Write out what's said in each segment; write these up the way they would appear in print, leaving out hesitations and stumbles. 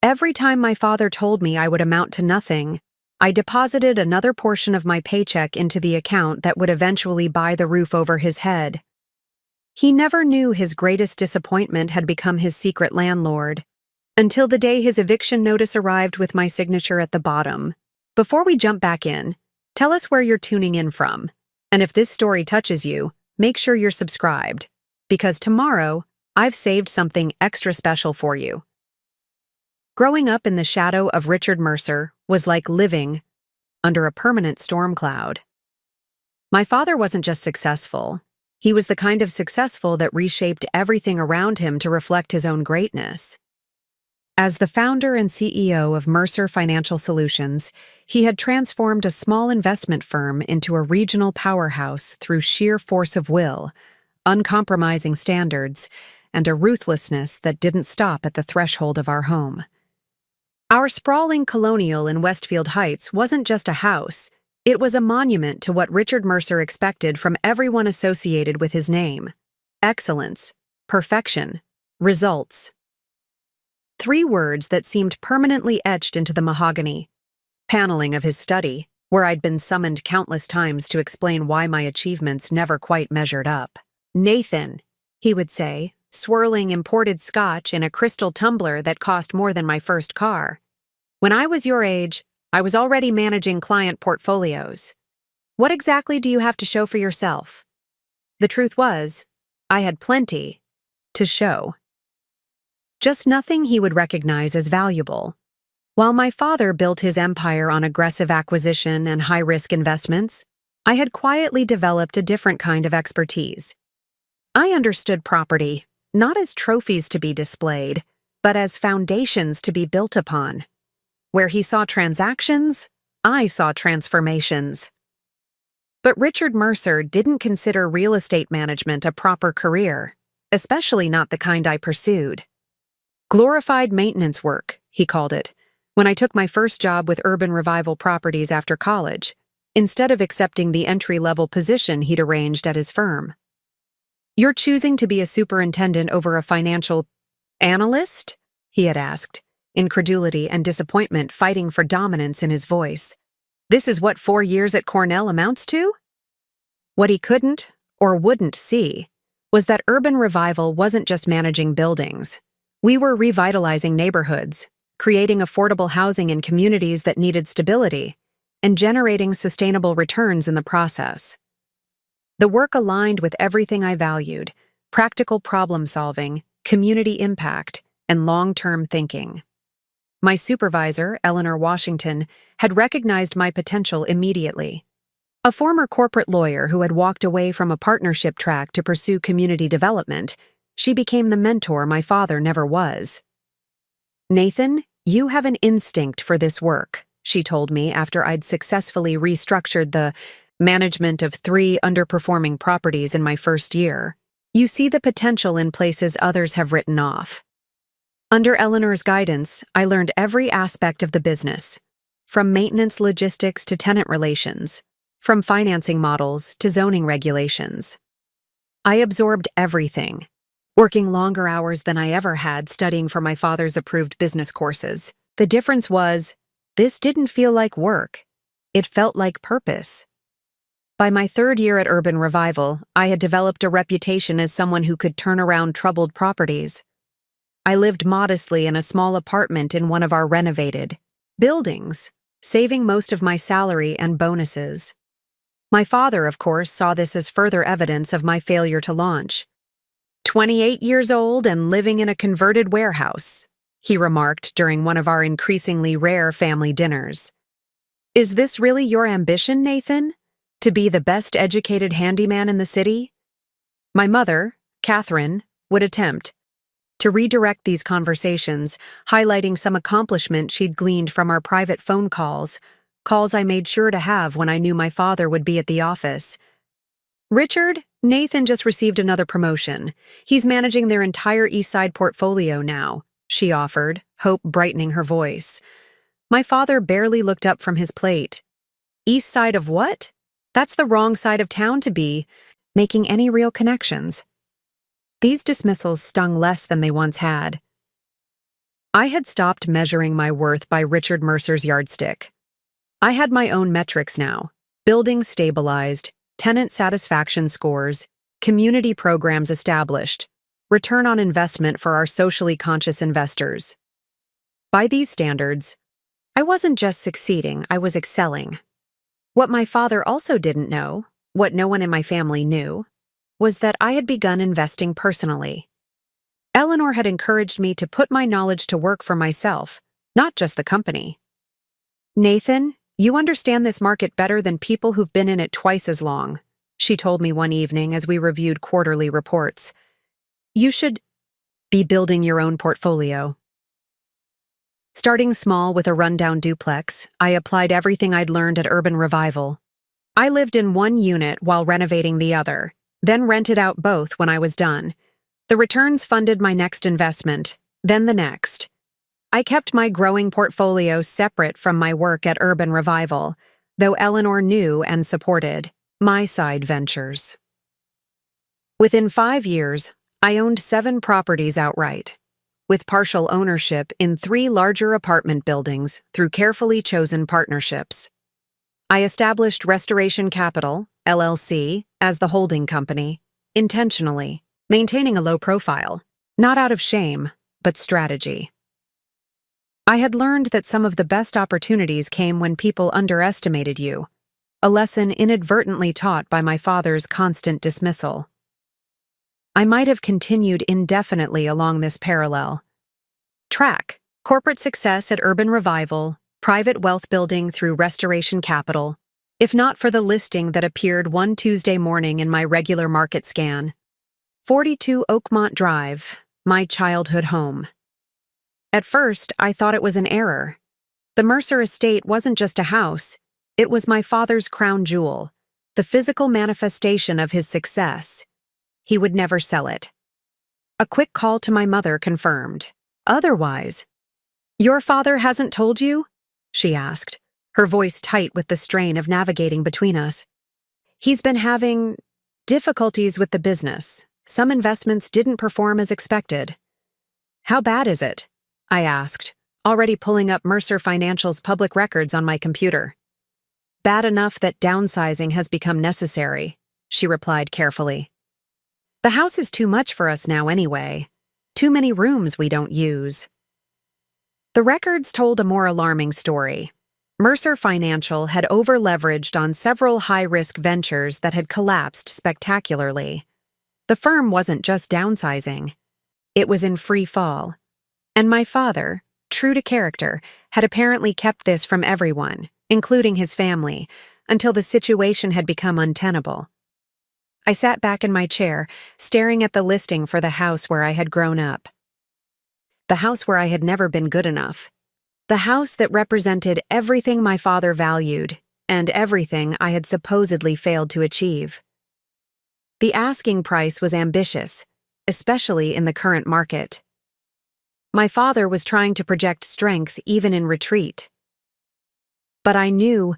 Every time my father told me I would amount to nothing, I deposited another portion of my paycheck into the account that would eventually buy the roof over his head. He never knew his greatest disappointment had become his secret landlord, until the day his eviction notice arrived with my signature at the bottom. Before we jump back in, tell us where you're tuning in from, and if this story touches you, make sure you're subscribed, because tomorrow, I've saved something extra special for you. Growing up in the shadow of Richard Mercer was like living under a permanent storm cloud. My father wasn't just successful, he was the kind of successful that reshaped everything around him to reflect his own greatness. As the founder and CEO of Mercer Financial Solutions, he had transformed a small investment firm into a regional powerhouse through sheer force of will, uncompromising standards, and a ruthlessness that didn't stop at the threshold of our home. Our sprawling colonial in Westfield Heights wasn't just a house, it was a monument to what Richard Mercer expected from everyone associated with his name: excellence, perfection, results. 3 words that seemed permanently etched into the mahogany paneling of his study, where I'd been summoned countless times to explain why my achievements never quite measured up. "Nathan," he would say, swirling imported scotch in a crystal tumbler that cost more than my first car. "When I was your age, I was already managing client portfolios. What exactly do you have to show for yourself?" The truth was, I had plenty to show. Just nothing he would recognize as valuable. While my father built his empire on aggressive acquisition and high-risk investments, I had quietly developed a different kind of expertise. I understood property, not as trophies to be displayed, but as foundations to be built upon. Where he saw transactions, I saw transformations. But Richard Mercer didn't consider real estate management a proper career, especially not the kind I pursued. Glorified maintenance work, he called it, when I took my first job with Urban Revival Properties after college, instead of accepting the entry-level position he'd arranged at his firm. "You're choosing to be a superintendent over a financial analyst?" he had asked, incredulity and disappointment fighting for dominance in his voice. "This is what 4 years at Cornell amounts to?" What he couldn't or wouldn't see was that Urban Revival wasn't just managing buildings. We were revitalizing neighborhoods, creating affordable housing in communities that needed stability, and generating sustainable returns in the process. The work aligned with everything I valued: practical problem-solving, community impact, and long-term thinking. My supervisor, Eleanor Washington, had recognized my potential immediately. A former corporate lawyer who had walked away from a partnership track to pursue community development, she became the mentor my father never was. "Nathan, you have an instinct for this work," she told me after I'd successfully restructured the management of 3 underperforming properties in my first year. "You see the potential in places others have written off." Under Eleanor's guidance, I learned every aspect of the business, from maintenance logistics to tenant relations, from financing models to zoning regulations. I absorbed everything, working longer hours than I ever had studying for my father's approved business courses. The difference was, this didn't feel like work. It felt like purpose. By my 3rd year at Urban Revival, I had developed a reputation as someone who could turn around troubled properties. I lived modestly in a small apartment in one of our renovated buildings, saving most of my salary and bonuses. My father, of course, saw this as further evidence of my failure to launch. 28 years old and living in a converted warehouse, he remarked during one of our increasingly rare family dinners. "Is this really your ambition, Nathan? To be the best educated handyman in the city?" My mother, Catherine, would attempt to redirect these conversations, highlighting some accomplishment she'd gleaned from our private phone calls I made sure to have when I knew my father would be at the office. "Richard, Nathan just received another promotion. He's managing their entire East Side portfolio now," she offered, hope brightening her voice. My father barely looked up from his plate. "East Side of what? That's the wrong side of town to be making any real connections." These dismissals stung less than they once had. I had stopped measuring my worth by Richard Mercer's yardstick. I had my own metrics now: buildings stabilized, tenant satisfaction scores, community programs established, return on investment for our socially conscious investors. By these standards, I wasn't just succeeding, I was excelling. What my father also didn't know, what no one in my family knew, was that I had begun investing personally. Eleanor had encouraged me to put my knowledge to work for myself, not just the company. "Nathan, you understand this market better than people who've been in it twice as long," she told me one evening as we reviewed quarterly reports. "You should be building your own portfolio." Starting small with a rundown duplex, I applied everything I'd learned at Urban Revival. I lived in one unit while renovating the other, then rented out both when I was done. The returns funded my next investment, then the next. I kept my growing portfolio separate from my work at Urban Revival, though Eleanor knew and supported my side ventures. Within 5 years, I owned 7 properties outright, with partial ownership in 3 larger apartment buildings through carefully chosen partnerships. I established Restoration Capital, LLC, as the holding company, intentionally, maintaining a low profile, not out of shame, but strategy. I had learned that some of the best opportunities came when people underestimated you, a lesson inadvertently taught by my father's constant dismissal. I might have continued indefinitely along this parallel track: corporate success at Urban Revival, private wealth building through Restoration Capital, if not for the listing that appeared one Tuesday morning in my regular market scan. 42 Oakmont Drive, my childhood home. At first, I thought it was an error. The Mercer estate wasn't just a house, it was my father's crown jewel, the physical manifestation of his success. He would never sell it. A quick call to my mother confirmed. Otherwise, "Your father hasn't told you?" she asked, her voice tight with the strain of navigating between us. "He's been having difficulties with the business. Some investments didn't perform as expected." "How bad is it?" I asked, already pulling up Mercer Financial's public records on my computer. "Bad enough that downsizing has become necessary," she replied carefully. "The house is too much for us now anyway. Too many rooms we don't use." The records told a more alarming story. Mercer Financial had over-leveraged on several high-risk ventures that had collapsed spectacularly. The firm wasn't just downsizing. It was in free fall. And my father, true to character, had apparently kept this from everyone, including his family, until the situation had become untenable. I sat back in my chair, staring at the listing for the house where I had grown up. The house where I had never been good enough. The house that represented everything my father valued, and everything I had supposedly failed to achieve. The asking price was ambitious, especially in the current market. My father was trying to project strength even in retreat. But I knew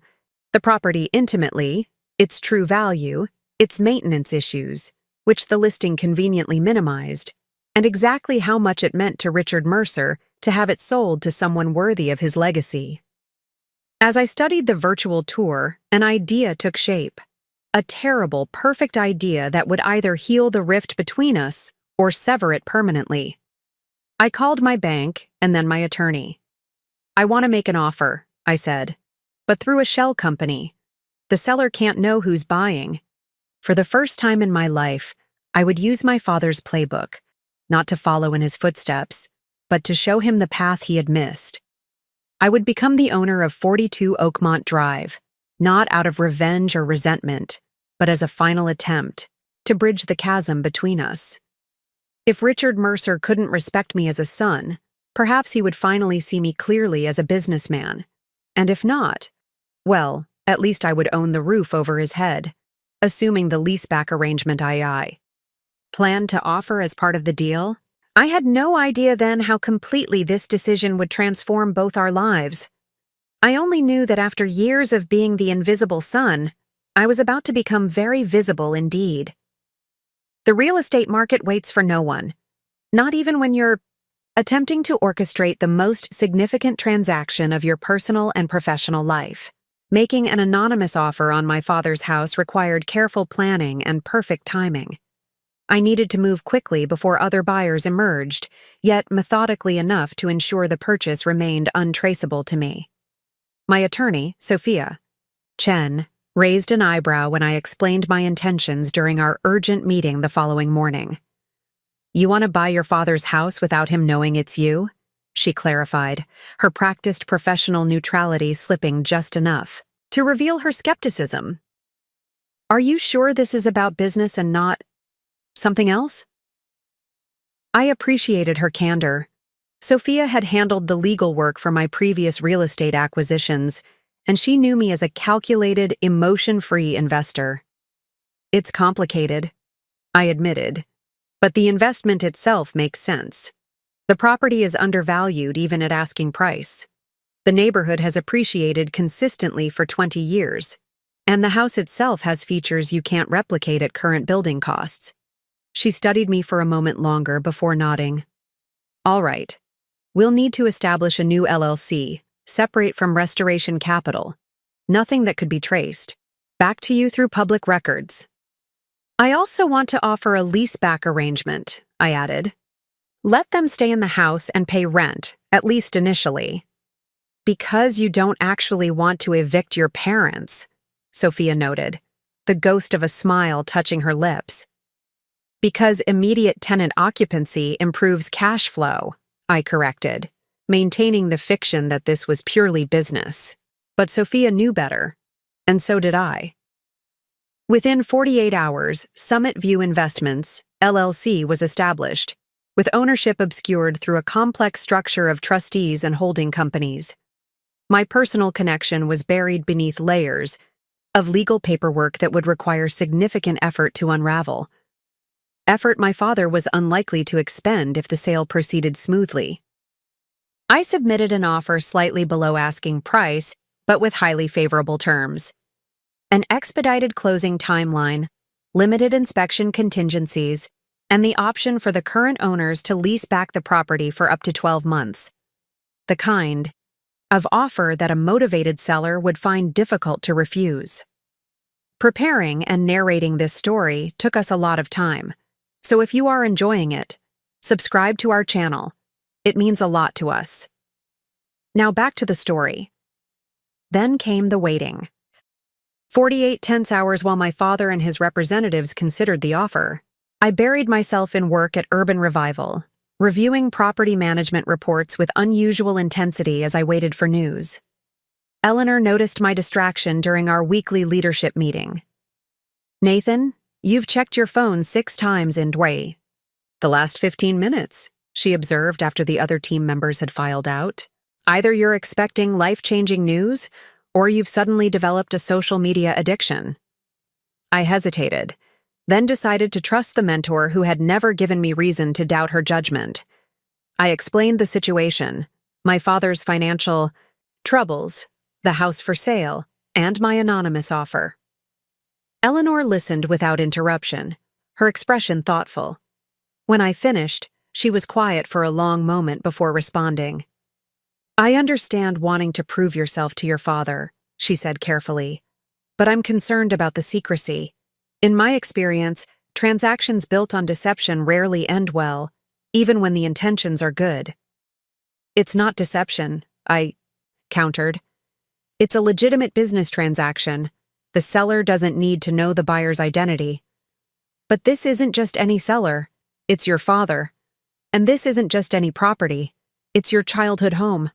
the property intimately, its true value, its maintenance issues, which the listing conveniently minimized, and exactly how much it meant to Richard Mercer to have it sold to someone worthy of his legacy. As I studied the virtual tour, an idea took shape. A terrible, perfect idea that would either heal the rift between us or sever it permanently. I called my bank and then my attorney. "I want to make an offer," I said, "but through a shell company. The seller can't know who's buying." For the first time in my life, I would use my father's playbook, not to follow in his footsteps, but to show him the path he had missed. I would become the owner of 42 Oakmont Drive, not out of revenge or resentment, but as a final attempt to bridge the chasm between us. If Richard Mercer couldn't respect me as a son, perhaps he would finally see me clearly as a businessman. And if not, well, at least I would own the roof over his head, assuming the leaseback arrangement I planned to offer as part of the deal. I had no idea then how completely this decision would transform both our lives. I only knew that after years of being the invisible son, I was about to become very visible indeed. The real estate market waits for no one, not even when you're Attempting to orchestrate the most significant transaction of your personal and professional life. Making an anonymous offer on my father's house required careful planning and perfect timing. I needed to move quickly before other buyers emerged, yet methodically enough to ensure the purchase remained untraceable to me. My attorney, Sophia Chen, raised an eyebrow when I explained my intentions during our urgent meeting the following morning. "You want to buy your father's house without him knowing it's you?" she clarified, her practiced professional neutrality slipping just enough to reveal her skepticism. "Are you sure this is about business and not something else?" I appreciated her candor. Sophia had handled the legal work for my previous real estate acquisitions, and she knew me as a calculated, emotion-free investor. "It's complicated," I admitted, "but the investment itself makes sense. The property is undervalued even at asking price. The neighborhood has appreciated consistently for 20 years, and the house itself has features you can't replicate at current building costs." She studied me for a moment longer before nodding. "All right. We'll need to establish a new LLC, separate from Restoration Capital. Nothing that could be traced. Back to you through public records. I also want to offer a leaseback arrangement," I added. "Let them stay in the house and pay rent, at least initially." "Because you don't actually want to evict your parents," Sophia noted, the ghost of a smile touching her lips. "Because immediate tenant occupancy improves cash flow," I corrected, maintaining the fiction that this was purely business. But Sophia knew better, and so did I. Within 48 hours, Summit View Investments, LLC, was established, with ownership obscured through a complex structure of trustees and holding companies. My personal connection was buried beneath layers of legal paperwork that would require significant effort to unravel. Effort my father was unlikely to expend if the sale proceeded smoothly. I submitted an offer slightly below asking price, but with highly favorable terms. An expedited closing timeline, limited inspection contingencies, and the option for the current owners to lease back the property for up to 12 months. The kind of offer that a motivated seller would find difficult to refuse. Preparing and narrating this story took us a lot of time. So if you are enjoying it, subscribe to our channel. It means a lot to us. Now back to the story. Then came the waiting. 48 tense hours while my father and his representatives considered the offer. I buried myself in work at Urban Revival, reviewing property management reports with unusual intensity as I waited for news. Eleanor noticed my distraction during our weekly leadership meeting. "Nathan, you've checked your phone 6 times in Dway." "The last 15 minutes, she observed after the other team members had filed out. "Either you're expecting life-changing news, or you've suddenly developed a social media addiction." I hesitated, then decided to trust the mentor who had never given me reason to doubt her judgment. I explained the situation, my father's financial troubles, the house for sale, and my anonymous offer. Eleanor listened without interruption, her expression thoughtful. When I finished, she was quiet for a long moment before responding. "I understand wanting to prove yourself to your father," she said carefully, "but I'm concerned about the secrecy. In my experience, transactions built on deception rarely end well, even when the intentions are good." "It's not deception," I countered. "It's a legitimate business transaction. The seller doesn't need to know the buyer's identity." "But this isn't just any seller. It's your father. And this isn't just any property. It's your childhood home."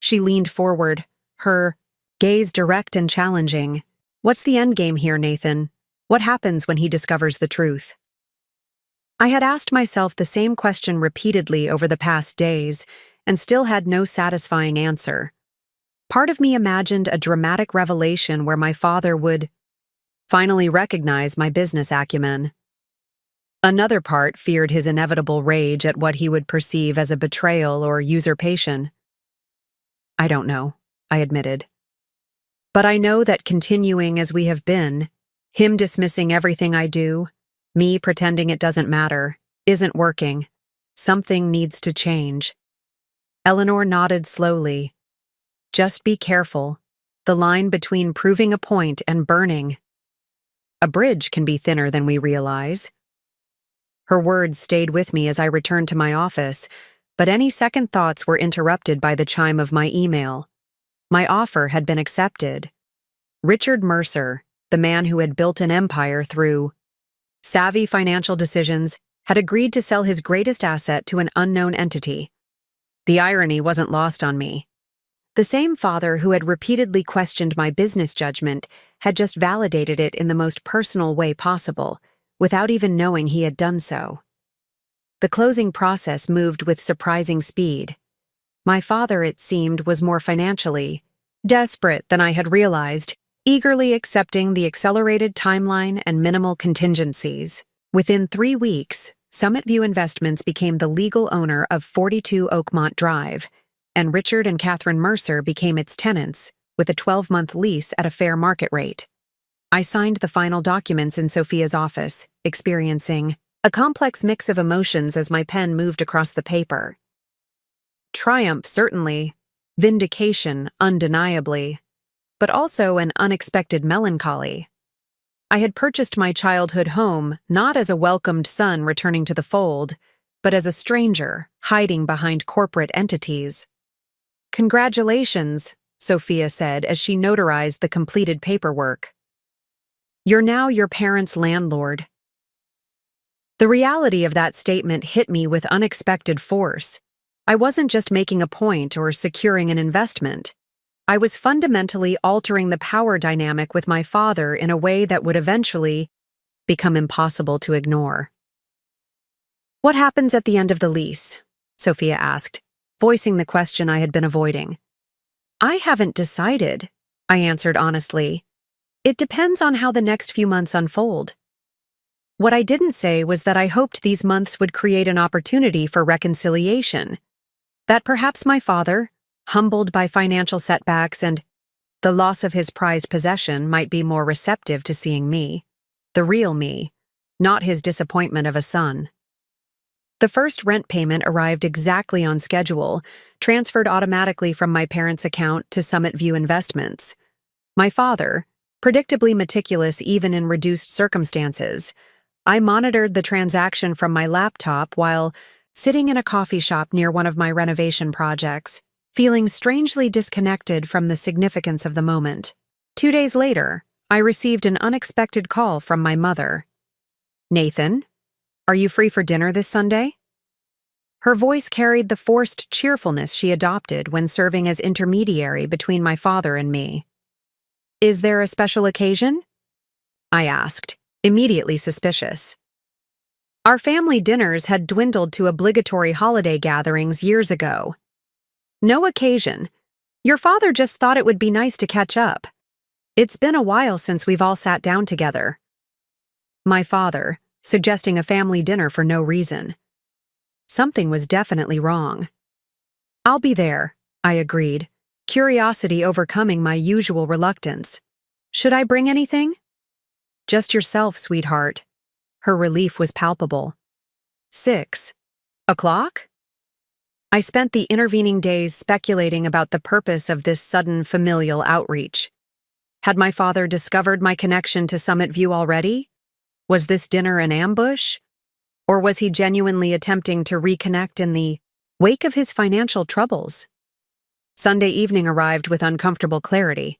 She leaned forward, her gaze direct and challenging. "What's the endgame here, Nathan? What happens when he discovers the truth?" I had asked myself the same question repeatedly over the past days, and still had no satisfying answer. Part of me imagined a dramatic revelation where my father would finally recognize my business acumen. Another part feared his inevitable rage at what he would perceive as a betrayal or usurpation. "I don't know," I admitted. "But I know that continuing as we have been, him dismissing everything I do, me pretending it doesn't matter, isn't working. Something needs to change. Eleanor nodded slowly. Just be careful. The line between proving a point and burning. A bridge can be thinner than we realize. Her words stayed with me as I returned to my office, but any second thoughts were interrupted by the chime of my email. My offer had been accepted. Richard Mercer, the man who had built an empire through savvy financial decisions, had agreed to sell his greatest asset to an unknown entity. The irony wasn't lost on me. The same father who had repeatedly questioned my business judgment had just validated it in the most personal way possible, without even knowing he had done so. The closing process moved with surprising speed. My father, it seemed, was more financially desperate than I had realized, eagerly accepting the accelerated timeline and minimal contingencies. Within 3 weeks, Summit View Investments became the legal owner of 42 Oakmont Drive, and Richard and Catherine Mercer became its tenants, with a 12-month lease at a fair market rate. I signed the final documents in Sophia's office, experiencing a complex mix of emotions as my pen moved across the paper. Triumph, certainly. Vindication, undeniably. But also an unexpected melancholy. I had purchased my childhood home not as a welcomed son returning to the fold, but as a stranger hiding behind corporate entities. "Congratulations," Sophia said as she notarized the completed paperwork. "You're now your parents' landlord." The reality of that statement hit me with unexpected force. I wasn't just making a point or securing an investment. I was fundamentally altering the power dynamic with my father in a way that would eventually become impossible to ignore. "What happens at the end of the lease?" Sophia asked, voicing the question I had been avoiding. "I haven't decided," I answered honestly. "It depends on how the next few months unfold." What I didn't say was that I hoped these months would create an opportunity for reconciliation. That perhaps my father, humbled by financial setbacks and the loss of his prized possession, might be more receptive to seeing me, the real me, not his disappointment of a son. The first rent payment arrived exactly on schedule, transferred automatically from my parents' account to Summit View Investments. My father, predictably meticulous even in reduced circumstances, I monitored the transaction from my laptop while sitting in a coffee shop near one of my renovation projects, feeling strangely disconnected from the significance of the moment. 2 days later, I received an unexpected call from my mother. "Nathan, are you free for dinner this Sunday?" Her voice carried the forced cheerfulness she adopted when serving as intermediary between my father and me. "Is there a special occasion?" I asked, immediately suspicious. Our family dinners had dwindled to obligatory holiday gatherings years ago. "No occasion. Your father just thought it would be nice to catch up. It's been a while since we've all sat down together." My father, suggesting a family dinner for no reason. Something was definitely wrong. "I'll be there," I agreed, curiosity overcoming my usual reluctance. "Should I bring anything?" "Just yourself, sweetheart." Her relief was palpable. 6 o'clock? I spent the intervening days speculating about the purpose of this sudden familial outreach. Had my father discovered my connection to Summit View already? Was this dinner an ambush? Or was he genuinely attempting to reconnect in the wake of his financial troubles? Sunday evening arrived with uncomfortable clarity.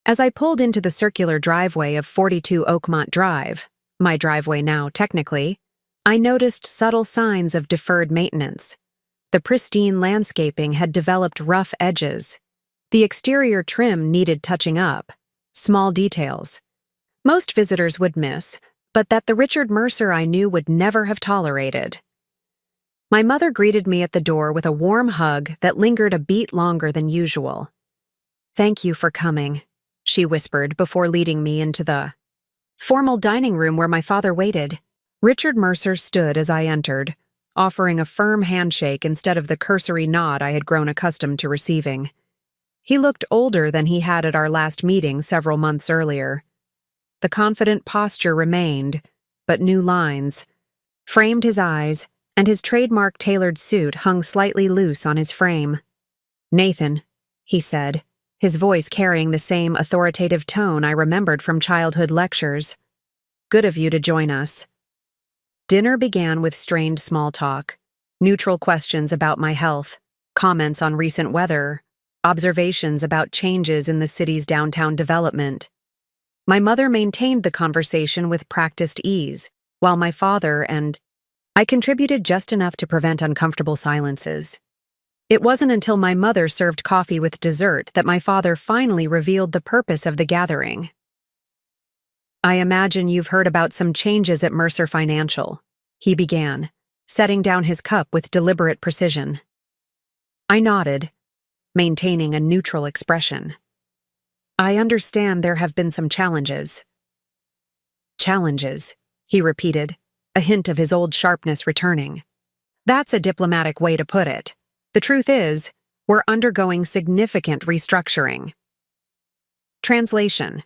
As I pulled into the circular driveway of 42 Oakmont Drive, my driveway now technically, I noticed subtle signs of deferred maintenance. The pristine landscaping had developed rough edges. The exterior trim needed touching up. Small details. Most visitors would miss, but that the Richard Mercer I knew would never have tolerated. My mother greeted me at the door with a warm hug that lingered a beat longer than usual. "Thank you for coming," she whispered before leading me into the formal dining room where my father waited. Richard Mercer stood as I entered, offering a firm handshake instead of the cursory nod I had grown accustomed to receiving. He looked older than he had at our last meeting several months earlier. The confident posture remained, but new lines framed his eyes, and his trademark tailored suit hung slightly loose on his frame. "Nathan," he said, his voice carrying the same authoritative tone I remembered from childhood lectures. "Good of you to join us." Dinner began with strained small talk, neutral questions about my health, comments on recent weather, observations about changes in the city's downtown development. My mother maintained the conversation with practiced ease, while my father and I contributed just enough to prevent uncomfortable silences. It wasn't until my mother served coffee with dessert that my father finally revealed the purpose of the gathering. "I imagine you've heard about some changes at Mercer Financial," he began, setting down his cup with deliberate precision. I nodded, maintaining a neutral expression. "I understand there have been some challenges." "Challenges," he repeated, a hint of his old sharpness returning. "That's a diplomatic way to put it. The truth is, we're undergoing significant restructuring." Translation: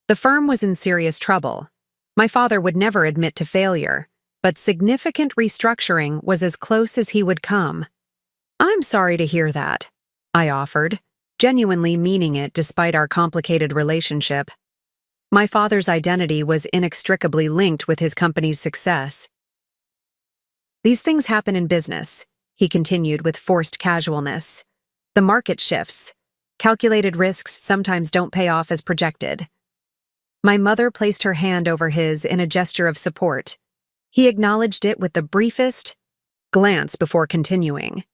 the firm was in serious trouble. My father would never admit to failure, but significant restructuring was as close as he would come. "I'm sorry to hear that," I offered, genuinely meaning it despite our complicated relationship. My father's identity was inextricably linked with his company's success. "These things happen in business," he continued with forced casualness. "The market shifts. Calculated risks sometimes don't pay off as projected." My mother placed her hand over his in a gesture of support. He acknowledged it with the briefest glance before continuing.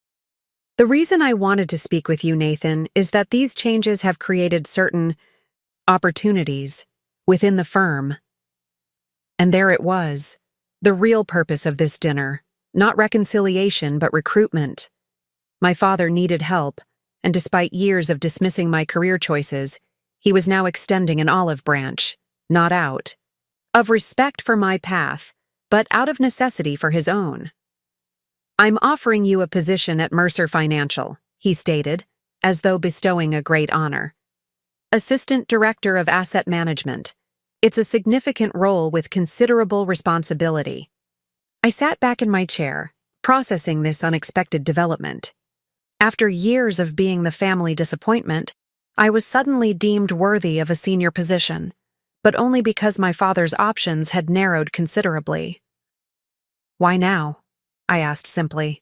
"The reason I wanted to speak with you, Nathan, is that these changes have created certain opportunities within the firm." And there it was, the real purpose of this dinner, not reconciliation but recruitment. My father needed help, and despite years of dismissing my career choices, he was now extending an olive branch, not out, of respect for my path, but out of necessity for his own. "I'm offering you a position at Mercer Financial," he stated, as though bestowing a great honor. "Assistant Director of Asset Management. It's a significant role with considerable responsibility." I sat back in my chair, processing this unexpected development. After years of being the family disappointment, I was suddenly deemed worthy of a senior position, but only because my father's options had narrowed considerably. "Why now?" I asked simply.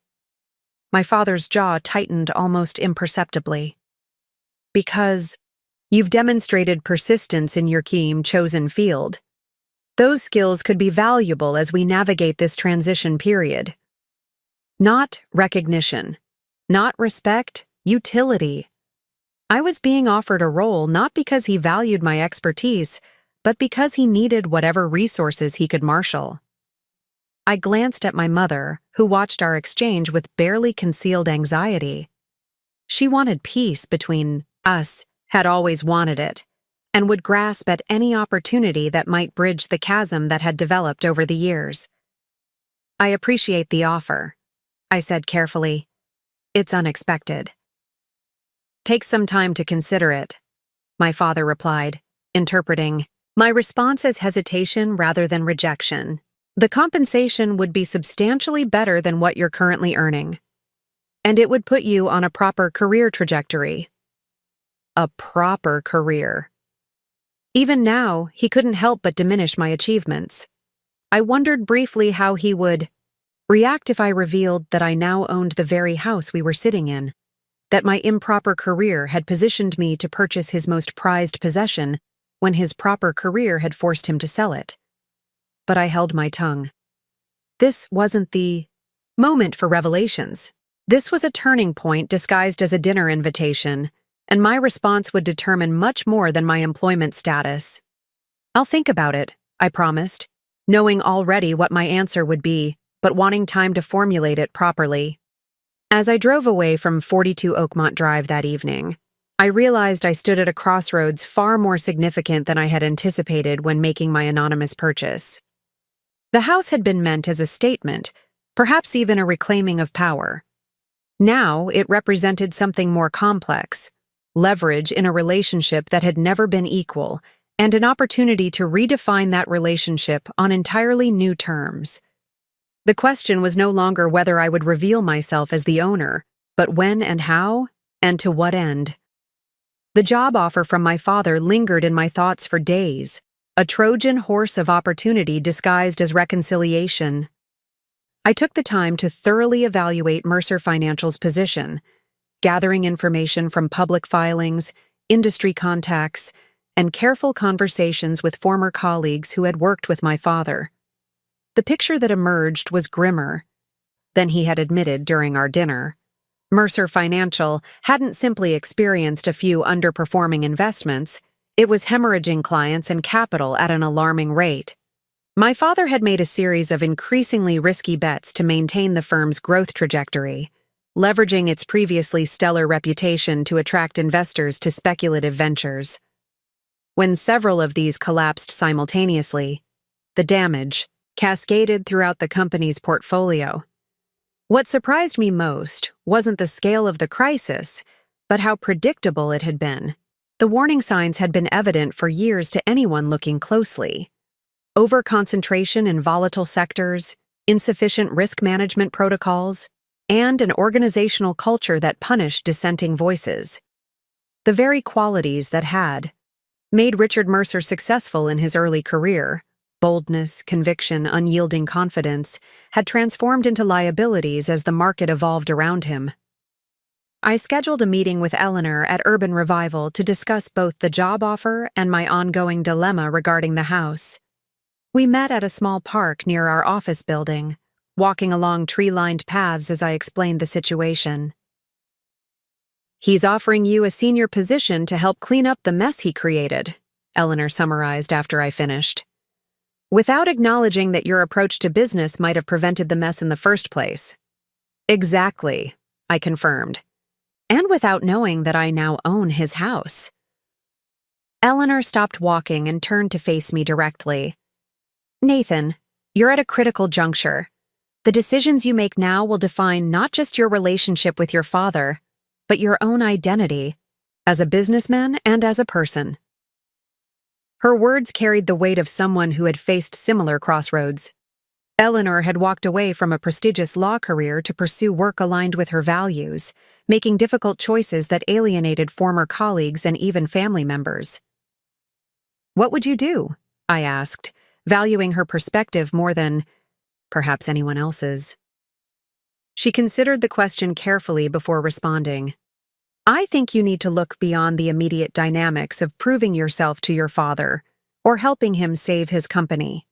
My father's jaw tightened almost imperceptibly. "Because you've demonstrated persistence in your chosen field. Those skills could be valuable as we navigate this transition period." Not recognition, not respect, utility. I was being offered a role not because he valued my expertise, but because he needed whatever resources he could marshal. I glanced at my mother, who watched our exchange with barely concealed anxiety. She wanted peace between us, had always wanted it, and would grasp at any opportunity that might bridge the chasm that had developed over the years. "I appreciate the offer," I said carefully. "It's unexpected." "Take some time to consider it," my father replied, interpreting my response as hesitation rather than rejection. "The compensation would be substantially better than what you're currently earning, and it would put you on a proper career trajectory." A proper career. Even now, he couldn't help but diminish my achievements. I wondered briefly how he would react if I revealed that I now owned the very house we were sitting in, that my improper career had positioned me to purchase his most prized possession when his proper career had forced him to sell it. But I held my tongue. This wasn't the moment for revelations. This was a turning point disguised as a dinner invitation, and my response would determine much more than my employment status. "I'll think about it," I promised, knowing already what my answer would be, but wanting time to formulate it properly. As I drove away from 42 Oakmont Drive that evening, I realized I stood at a crossroads far more significant than I had anticipated when making my anonymous purchase. The house had been meant as a statement, perhaps even a reclaiming of power. Now it represented something more complex, leverage in a relationship that had never been equal, and an opportunity to redefine that relationship on entirely new terms. The question was no longer whether I would reveal myself as the owner, but when and how, and to what end. The job offer from my father lingered in my thoughts for days, a Trojan horse of opportunity disguised as reconciliation. I took the time to thoroughly evaluate Mercer Financial's position, gathering information from public filings, industry contacts, and careful conversations with former colleagues who had worked with my father. The picture that emerged was grimmer than he had admitted during our dinner. Mercer Financial hadn't simply experienced a few underperforming investments, it was hemorrhaging clients and capital at an alarming rate. My father had made a series of increasingly risky bets to maintain the firm's growth trajectory, leveraging its previously stellar reputation to attract investors to speculative ventures. When several of these collapsed simultaneously, the damage cascaded throughout the company's portfolio. What surprised me most wasn't the scale of the crisis, but how predictable it had been. The warning signs had been evident for years to anyone looking closely. Overconcentration in volatile sectors, insufficient risk management protocols, and an organizational culture that punished dissenting voices. The very qualities that had made Richard Mercer successful in his early career, boldness, conviction, unyielding confidence, had transformed into liabilities as the market evolved around him. I scheduled a meeting with Eleanor at Urban Revival to discuss both the job offer and my ongoing dilemma regarding the house. We met at a small park near our office building, walking along tree-lined paths as I explained the situation. "He's offering you a senior position to help clean up the mess he created," Eleanor summarized after I finished. "Without acknowledging that your approach to business might have prevented the mess in the first place." "Exactly," I confirmed. "And without knowing that I now own his house." Eleanor stopped walking and turned to face me directly. "Nathan, you're at a critical juncture. The decisions you make now will define not just your relationship with your father, but your own identity, as a businessman and as a person." Her words carried the weight of someone who had faced similar crossroads. Eleanor had walked away from a prestigious law career to pursue work aligned with her values, making difficult choices that alienated former colleagues and even family members. "What would you do?" I asked, valuing her perspective more than, perhaps, anyone else's. She considered the question carefully before responding. "I think you need to look beyond the immediate dynamics of proving yourself to your father or helping him save his company.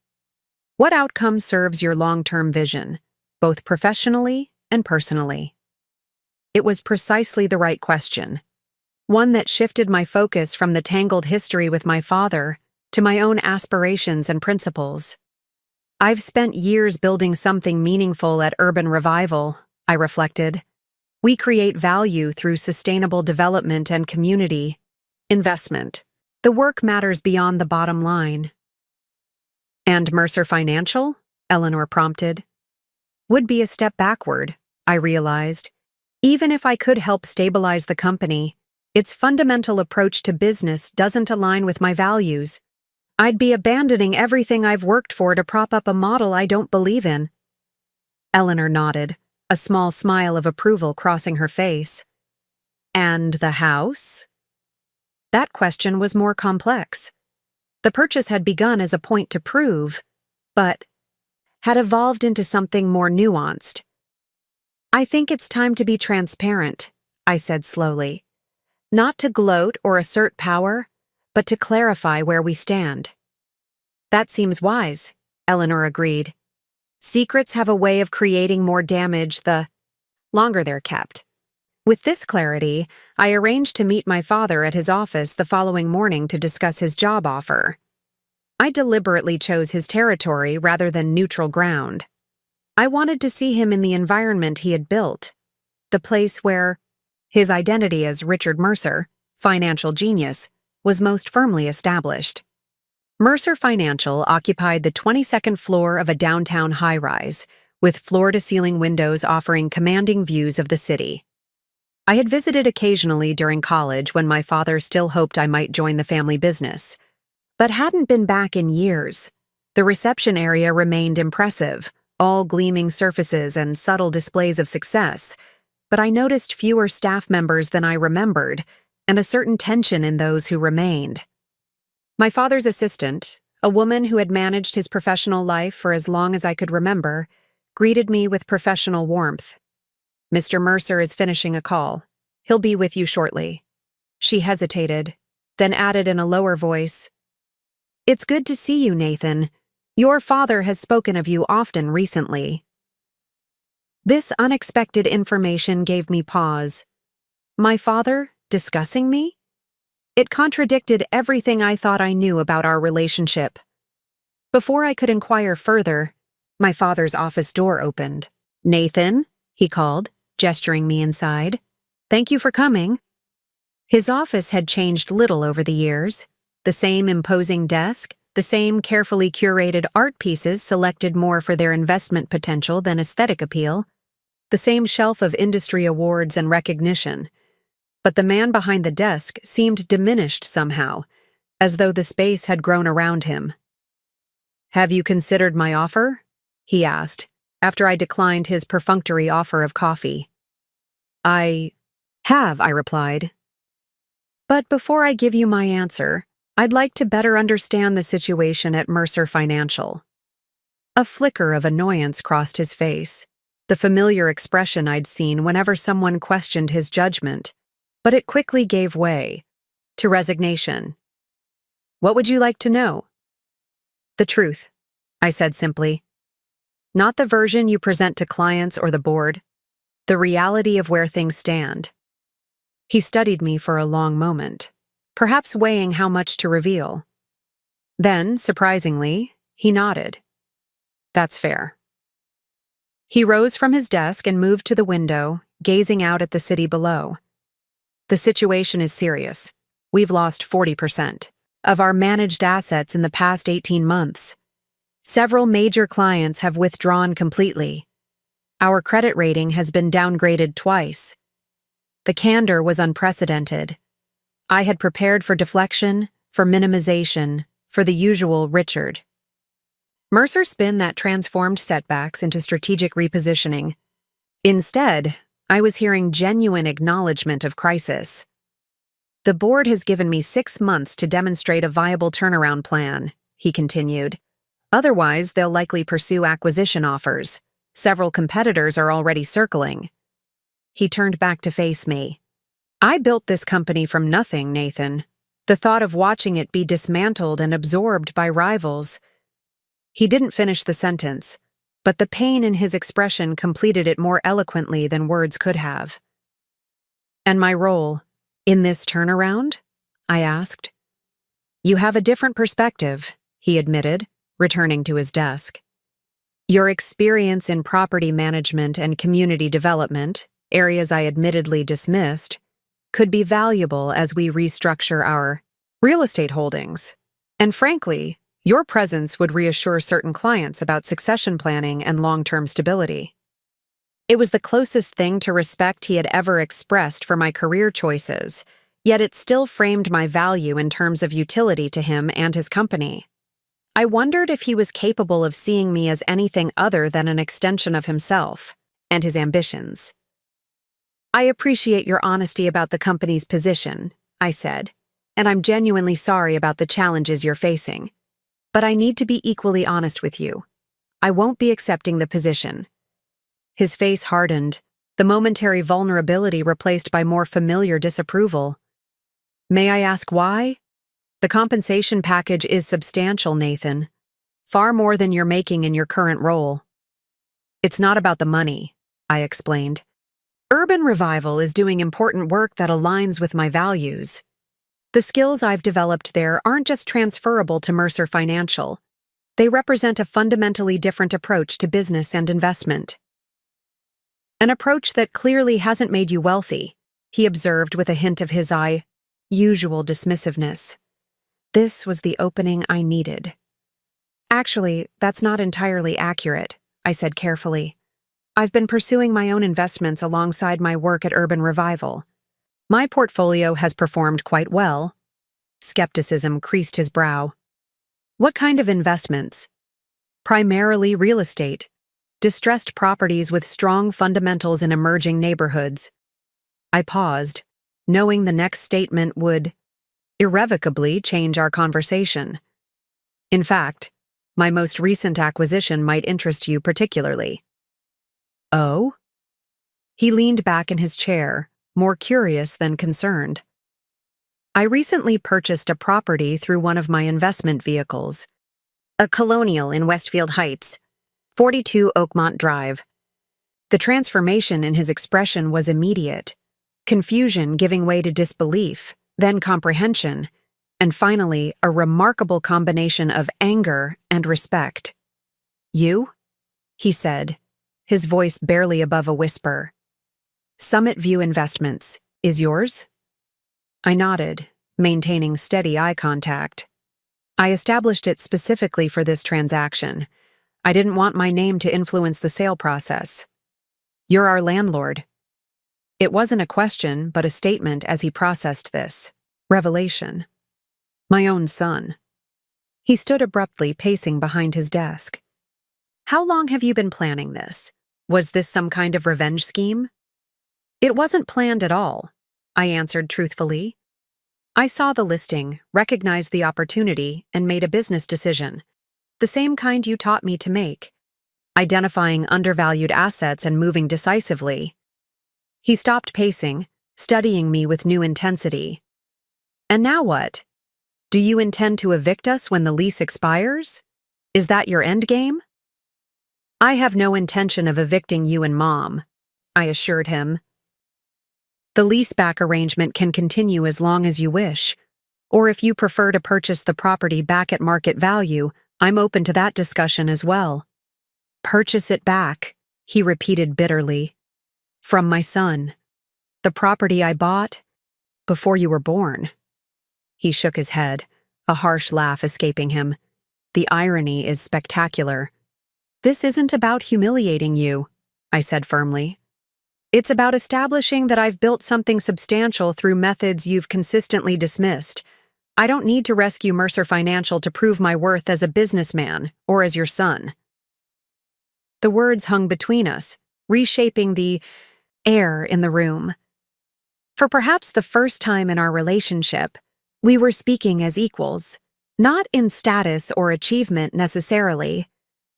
What outcome serves your long-term vision, both professionally and personally?" It was precisely the right question, one that shifted my focus from the tangled history with my father to my own aspirations and principles. "I've spent years building something meaningful at Urban Revival," I reflected. "We create value through sustainable development and community investment. The work matters beyond the bottom line." "And Mercer Financial?" Eleanor prompted. "Would be a step backward," I realized. "Even if I could help stabilize the company, its fundamental approach to business doesn't align with my values. I'd be abandoning everything I've worked for to prop up a model I don't believe in." Eleanor nodded, a small smile of approval crossing her face. "And the house?" That question was more complex. The purchase had begun as a point to prove, but had evolved into something more nuanced. "I think it's time to be transparent," I said slowly. "Not to gloat or assert power, but to clarify where we stand." "That seems wise," Eleanor agreed. "Secrets have a way of creating more damage the longer they're kept." With this clarity, I arranged to meet my father at his office the following morning to discuss his job offer. I deliberately chose his territory rather than neutral ground. I wanted to see him in the environment he had built, the place where his identity as Richard Mercer, financial genius, was most firmly established. Mercer Financial occupied the 22nd floor of a downtown high-rise, with floor-to-ceiling windows offering commanding views of the city. I had visited occasionally during college when my father still hoped I might join the family business, but hadn't been back in years. The reception area remained impressive, all gleaming surfaces and subtle displays of success, but I noticed fewer staff members than I remembered, and a certain tension in those who remained. My father's assistant, a woman who had managed his professional life for as long as I could remember, greeted me with professional warmth. "Mr. Mercer is finishing a call. He'll be with you shortly." She hesitated, then added in a lower voice, "It's good to see you, Nathan. Your father has spoken of you often recently." This unexpected information gave me pause. My father discussing me? It contradicted everything I thought I knew about our relationship. Before I could inquire further, my father's office door opened. "Nathan," he called, gesturing me inside. "Thank you for coming." His office had changed little over the years. The same imposing desk, the same carefully curated art pieces selected more for their investment potential than aesthetic appeal, the same shelf of industry awards and recognition. But the man behind the desk seemed diminished somehow, as though the space had grown around him. "Have you considered my offer?" he asked, after I declined his perfunctory offer of coffee. "I have," I replied. "But before I give you my answer, I'd like to better understand the situation at Mercer Financial." A flicker of annoyance crossed his face, the familiar expression I'd seen whenever someone questioned his judgment, but it quickly gave way to resignation. "What would you like to know?" "The truth," I said simply. "Not the version you present to clients or the board, the reality of where things stand." He studied me for a long moment, perhaps weighing how much to reveal. Then, surprisingly, he nodded. "That's fair." He rose from his desk and moved to the window, gazing out at the city below. "The situation is serious. We've lost 40% of our managed assets in the past 18 months. Several major clients have withdrawn completely. Our credit rating has been downgraded twice. The candor was unprecedented. I had prepared for deflection, for minimization, for the usual Richard. Mercer spun that transformed setbacks into strategic repositioning. Instead, I was hearing genuine acknowledgement of crisis. "The board has given me 6 months to demonstrate a viable turnaround plan," he continued. "Otherwise, they'll likely pursue acquisition offers. Several competitors are already circling." He turned back to face me. "I built this company from nothing, Nathan. The thought of watching it be dismantled and absorbed by rivals." He didn't finish the sentence, but the pain in his expression completed it more eloquently than words could have. "And my role in this turnaround?" I asked. "You have a different perspective," he admitted, returning to his desk. "Your experience in property management and community development, areas I admittedly dismissed, could be valuable as we restructure our real estate holdings. And frankly, your presence would reassure certain clients about succession planning and long-term stability." It was the closest thing to respect he had ever expressed for my career choices, yet it still framed my value in terms of utility to him and his company. I wondered if he was capable of seeing me as anything other than an extension of himself and his ambitions. "I appreciate your honesty about the company's position," I said, "and I'm genuinely sorry about the challenges you're facing. But I need to be equally honest with you. I won't be accepting the position." His face hardened, the momentary vulnerability replaced by more familiar disapproval. "May I ask why?" "The compensation package is substantial, Nathan. Far more than you're making in your current role." "It's not about the money," I explained. "Urban Revival is doing important work that aligns with my values. The skills I've developed there aren't just transferable to Mercer Financial. They represent a fundamentally different approach to business and investment. An approach that clearly hasn't made you wealthy," he observed with a hint of his usual dismissiveness. This was the opening I needed. "Actually, that's not entirely accurate," I said carefully. "I've been pursuing my own investments alongside my work at Urban Revival. My portfolio has performed quite well." Skepticism creased his brow. "What kind of investments?" "Primarily real estate. Distressed properties with strong fundamentals in emerging neighborhoods. I paused, knowing the next statement would irrevocably change our conversation. In fact, my most recent acquisition might interest you particularly. Oh? He leaned back in his chair, more curious than concerned. I recently purchased a property through one of my investment vehicles. A colonial in Westfield Heights, 42 Oakmont Drive. The transformation in his expression was immediate, confusion giving way to disbelief, then comprehension, and finally a remarkable combination of anger and respect. You? He said, his voice barely above a whisper. Summit View Investments, is yours? I nodded, maintaining steady eye contact. I established it specifically for this transaction. I didn't want my name to influence the sale process. You're our landlord. It wasn't a question, but a statement as he processed this. Revelation. My own son. He stood abruptly, pacing behind his desk. How long have you been planning this? Was this some kind of revenge scheme? It wasn't planned at all, I answered truthfully. I saw the listing, recognized the opportunity, and made a business decision. The same kind you taught me to make. Identifying undervalued assets and moving decisively. He stopped pacing, studying me with new intensity. And now what? Do you intend to evict us when the lease expires? Is that your endgame? I have no intention of evicting you and Mom, I assured him. The leaseback arrangement can continue as long as you wish, or if you prefer to purchase the property back at market value, I'm open to that discussion as well. Purchase it back, he repeated bitterly. From my son. The property I bought before you were born. He shook his head, a harsh laugh escaping him. The irony is spectacular. This isn't about humiliating you, I said firmly. It's about establishing that I've built something substantial through methods you've consistently dismissed. I don't need to rescue Mercer Financial to prove my worth as a businessman or as your son. The words hung between us, reshaping the air in the room. For perhaps the first time in our relationship, we were speaking as equals, not in status or achievement necessarily,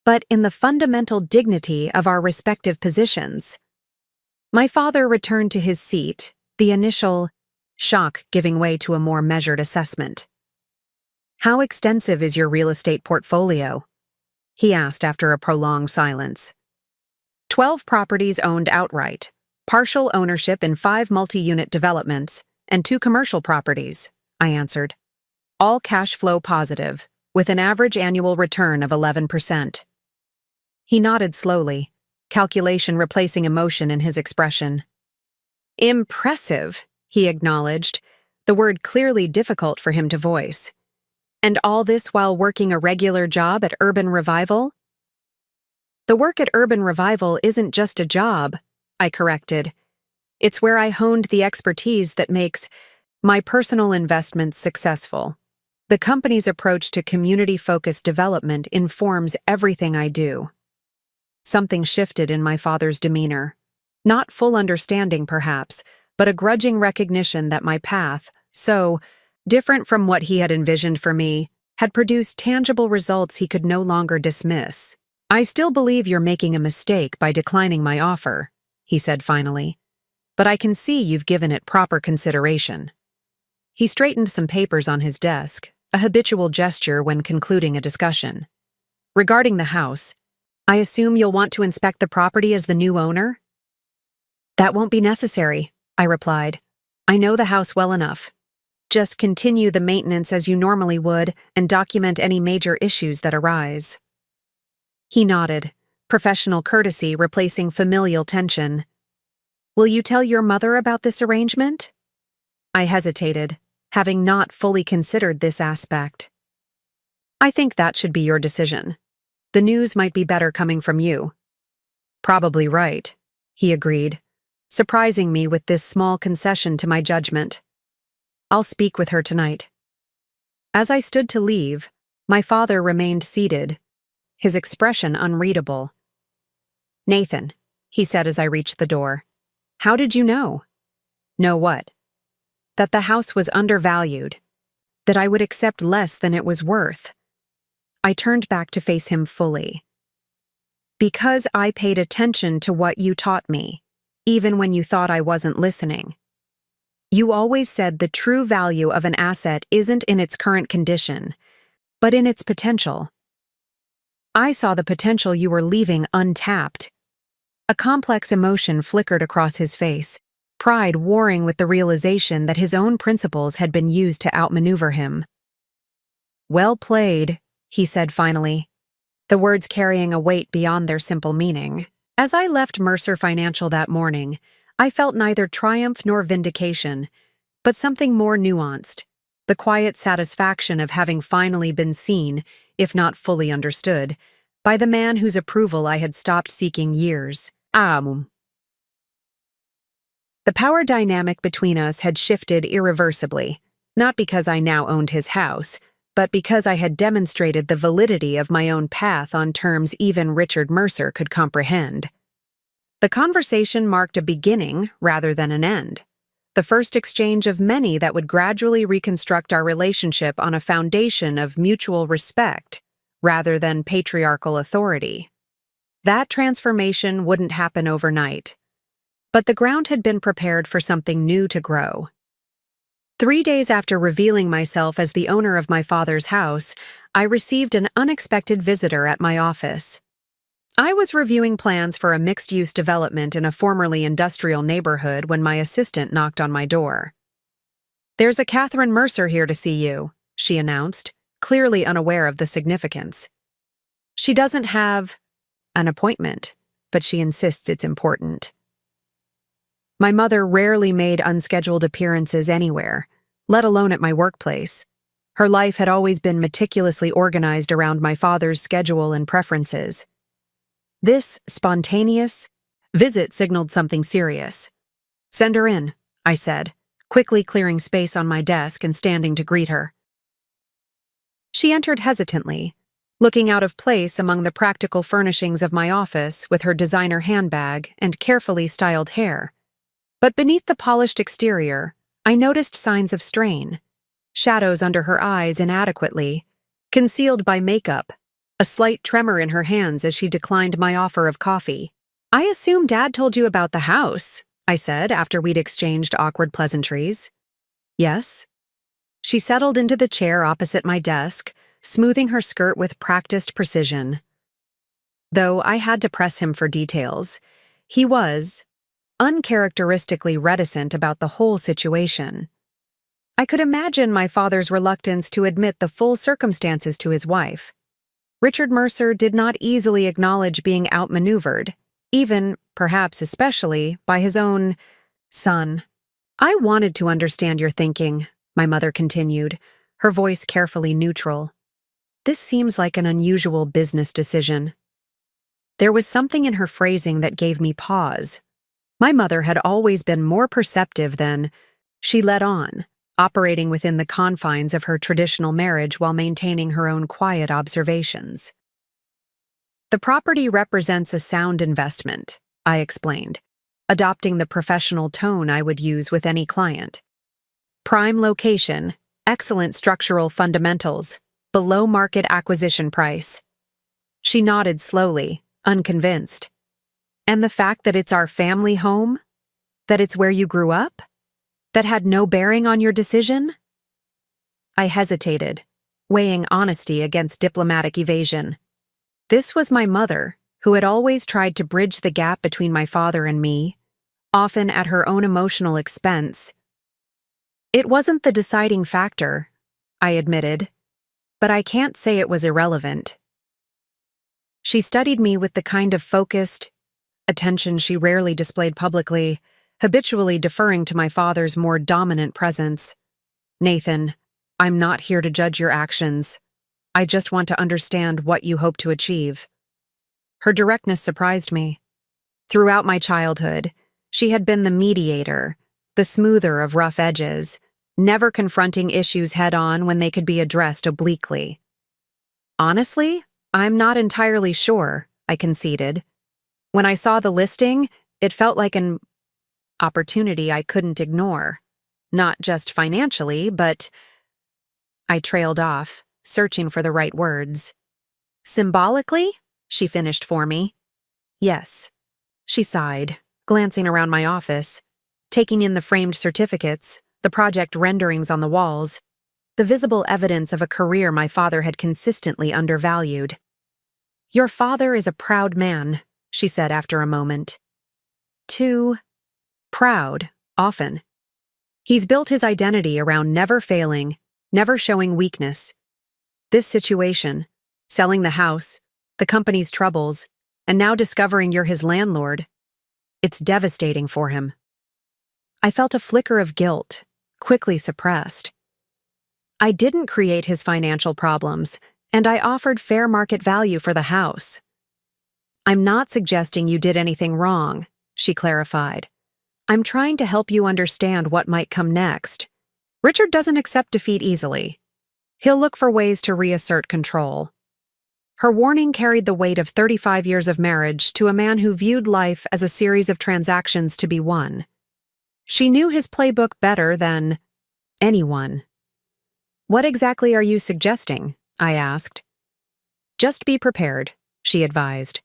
but in the fundamental dignity of our respective positions. My father returned to his seat, the initial shock giving way to a more measured assessment. How extensive is your real estate portfolio? He asked after a prolonged silence. 12 properties owned outright, partial ownership in 5 multi-unit developments, and 2 commercial properties, I answered. All cash flow positive, with an average annual return of 11%. He nodded slowly, calculation replacing emotion in his expression. Impressive, he acknowledged, the word clearly difficult for him to voice. And all this while working a regular job at Urban Revival? The work at Urban Revival isn't just a job, I corrected. It's where I honed the expertise that makes my personal investments successful. The company's approach to community-focused development informs everything I do. Something shifted in my father's demeanor. Not full understanding, perhaps, but a grudging recognition that my path, so different from what he had envisioned for me, had produced tangible results he could no longer dismiss. I still believe you're making a mistake by declining my offer, he said finally. But I can see you've given it proper consideration. He straightened some papers on his desk, a habitual gesture when concluding a discussion. Regarding the house, I assume you'll want to inspect the property as the new owner? That won't be necessary, I replied. I know the house well enough. Just continue the maintenance as you normally would and document any major issues that arise. He nodded, professional courtesy replacing familial tension. Will you tell your mother about this arrangement? I hesitated, having not fully considered this aspect. I think that should be your decision. The news might be better coming from you. Probably right, he agreed, surprising me with this small concession to my judgment. I'll speak with her tonight. As I stood to leave, my father remained seated, his expression unreadable. "Nathan," he said as I reached the door. "How did you know?" "Know what?" "That the house was undervalued. That I would accept less than it was worth." I turned back to face him fully. "Because I paid attention to what you taught me, even when you thought I wasn't listening. You always said the true value of an asset isn't in its current condition, but in its potential. I saw the potential you were leaving untapped." A complex emotion flickered across his face, pride warring with the realization that his own principles had been used to outmaneuver him. "Well played," he said finally, the words carrying a weight beyond their simple meaning. As I left Mercer Financial that morning, I felt neither triumph nor vindication, but something more nuanced, the quiet satisfaction of having finally been seen, if not fully understood, by the man whose approval I had stopped seeking years. The power dynamic between us had shifted irreversibly, not because I now owned his house, but because I had demonstrated the validity of my own path on terms even Richard Mercer could comprehend. The conversation marked a beginning rather than an end, the first exchange of many that would gradually reconstruct our relationship on a foundation of mutual respect rather than patriarchal authority. That transformation wouldn't happen overnight, but the ground had been prepared for something new to grow. 3 days after revealing myself as the owner of my father's house, I received an unexpected visitor at my office. I was reviewing plans for a mixed-use development in a formerly industrial neighborhood when my assistant knocked on my door. "There's a Catherine Mercer here to see you," she announced, clearly unaware of the significance. "She doesn't have an appointment, but she insists it's important." My mother rarely made unscheduled appearances anywhere, let alone at my workplace. Her life had always been meticulously organized around my father's schedule and preferences. This spontaneous visit signaled something serious. "Send her in," I said, quickly clearing space on my desk and standing to greet her. She entered hesitantly, looking out of place among the practical furnishings of my office with her designer handbag and carefully styled hair. But beneath the polished exterior, I noticed signs of strain, shadows under her eyes inadequately, concealed by makeup, a slight tremor in her hands as she declined my offer of coffee. "I assume Dad told you about the house," I said after we'd exchanged awkward pleasantries. "Yes." She settled into the chair opposite my desk, smoothing her skirt with practiced precision. Though I had to press him for details, he was uncharacteristically reticent about the whole situation. I could imagine my father's reluctance to admit the full circumstances to his wife. Richard Mercer did not easily acknowledge being outmaneuvered, even, perhaps especially, by his own son. "I wanted to understand your thinking," my mother continued, her voice carefully neutral. "This seems like an unusual business decision." There was something in her phrasing that gave me pause. My mother had always been more perceptive than she led on, operating within the confines of her traditional marriage while maintaining her own quiet observations. "The property represents a sound investment," I explained, adopting the professional tone I would use with any client. "Prime location, excellent structural fundamentals, below market acquisition price." She nodded slowly, unconvinced. "And the fact that it's our family home? That it's where you grew up? That had no bearing on your decision?" I hesitated, weighing honesty against diplomatic evasion. This was my mother, who had always tried to bridge the gap between my father and me, often at her own emotional expense. "It wasn't the deciding factor," I admitted, "but I can't say it was irrelevant." She studied me with the kind of focused attention she rarely displayed publicly, habitually deferring to my father's more dominant presence. "Nathan, I'm not here to judge your actions. I just want to understand what you hope to achieve." Her directness surprised me. Throughout my childhood, she had been the mediator, the smoother of rough edges, never confronting issues head-on when they could be addressed obliquely. "Honestly, I'm not entirely sure," I conceded. When I saw the listing, it felt like an opportunity I couldn't ignore. Not just financially, but I trailed off, searching for the right words. Symbolically? She finished for me. Yes. She sighed, glancing around my office, taking in the framed certificates, the project renderings on the walls, the visible evidence of a career my father had consistently undervalued. Your father is a proud man, she said after a moment. Too proud, often. He's built his identity around never failing, never showing weakness. This situation, selling the house, the company's troubles, and now discovering you're his landlord, it's devastating for him. I felt a flicker of guilt, quickly suppressed. I didn't create his financial problems, and I offered fair market value for the house. I'm not suggesting you did anything wrong, she clarified. I'm trying to help you understand what might come next. Richard doesn't accept defeat easily. He'll look for ways to reassert control. Her warning carried the weight of 35 years of marriage to a man who viewed life as a series of transactions to be won. She knew his playbook better than anyone. What exactly are you suggesting? I asked. Just be prepared, she advised.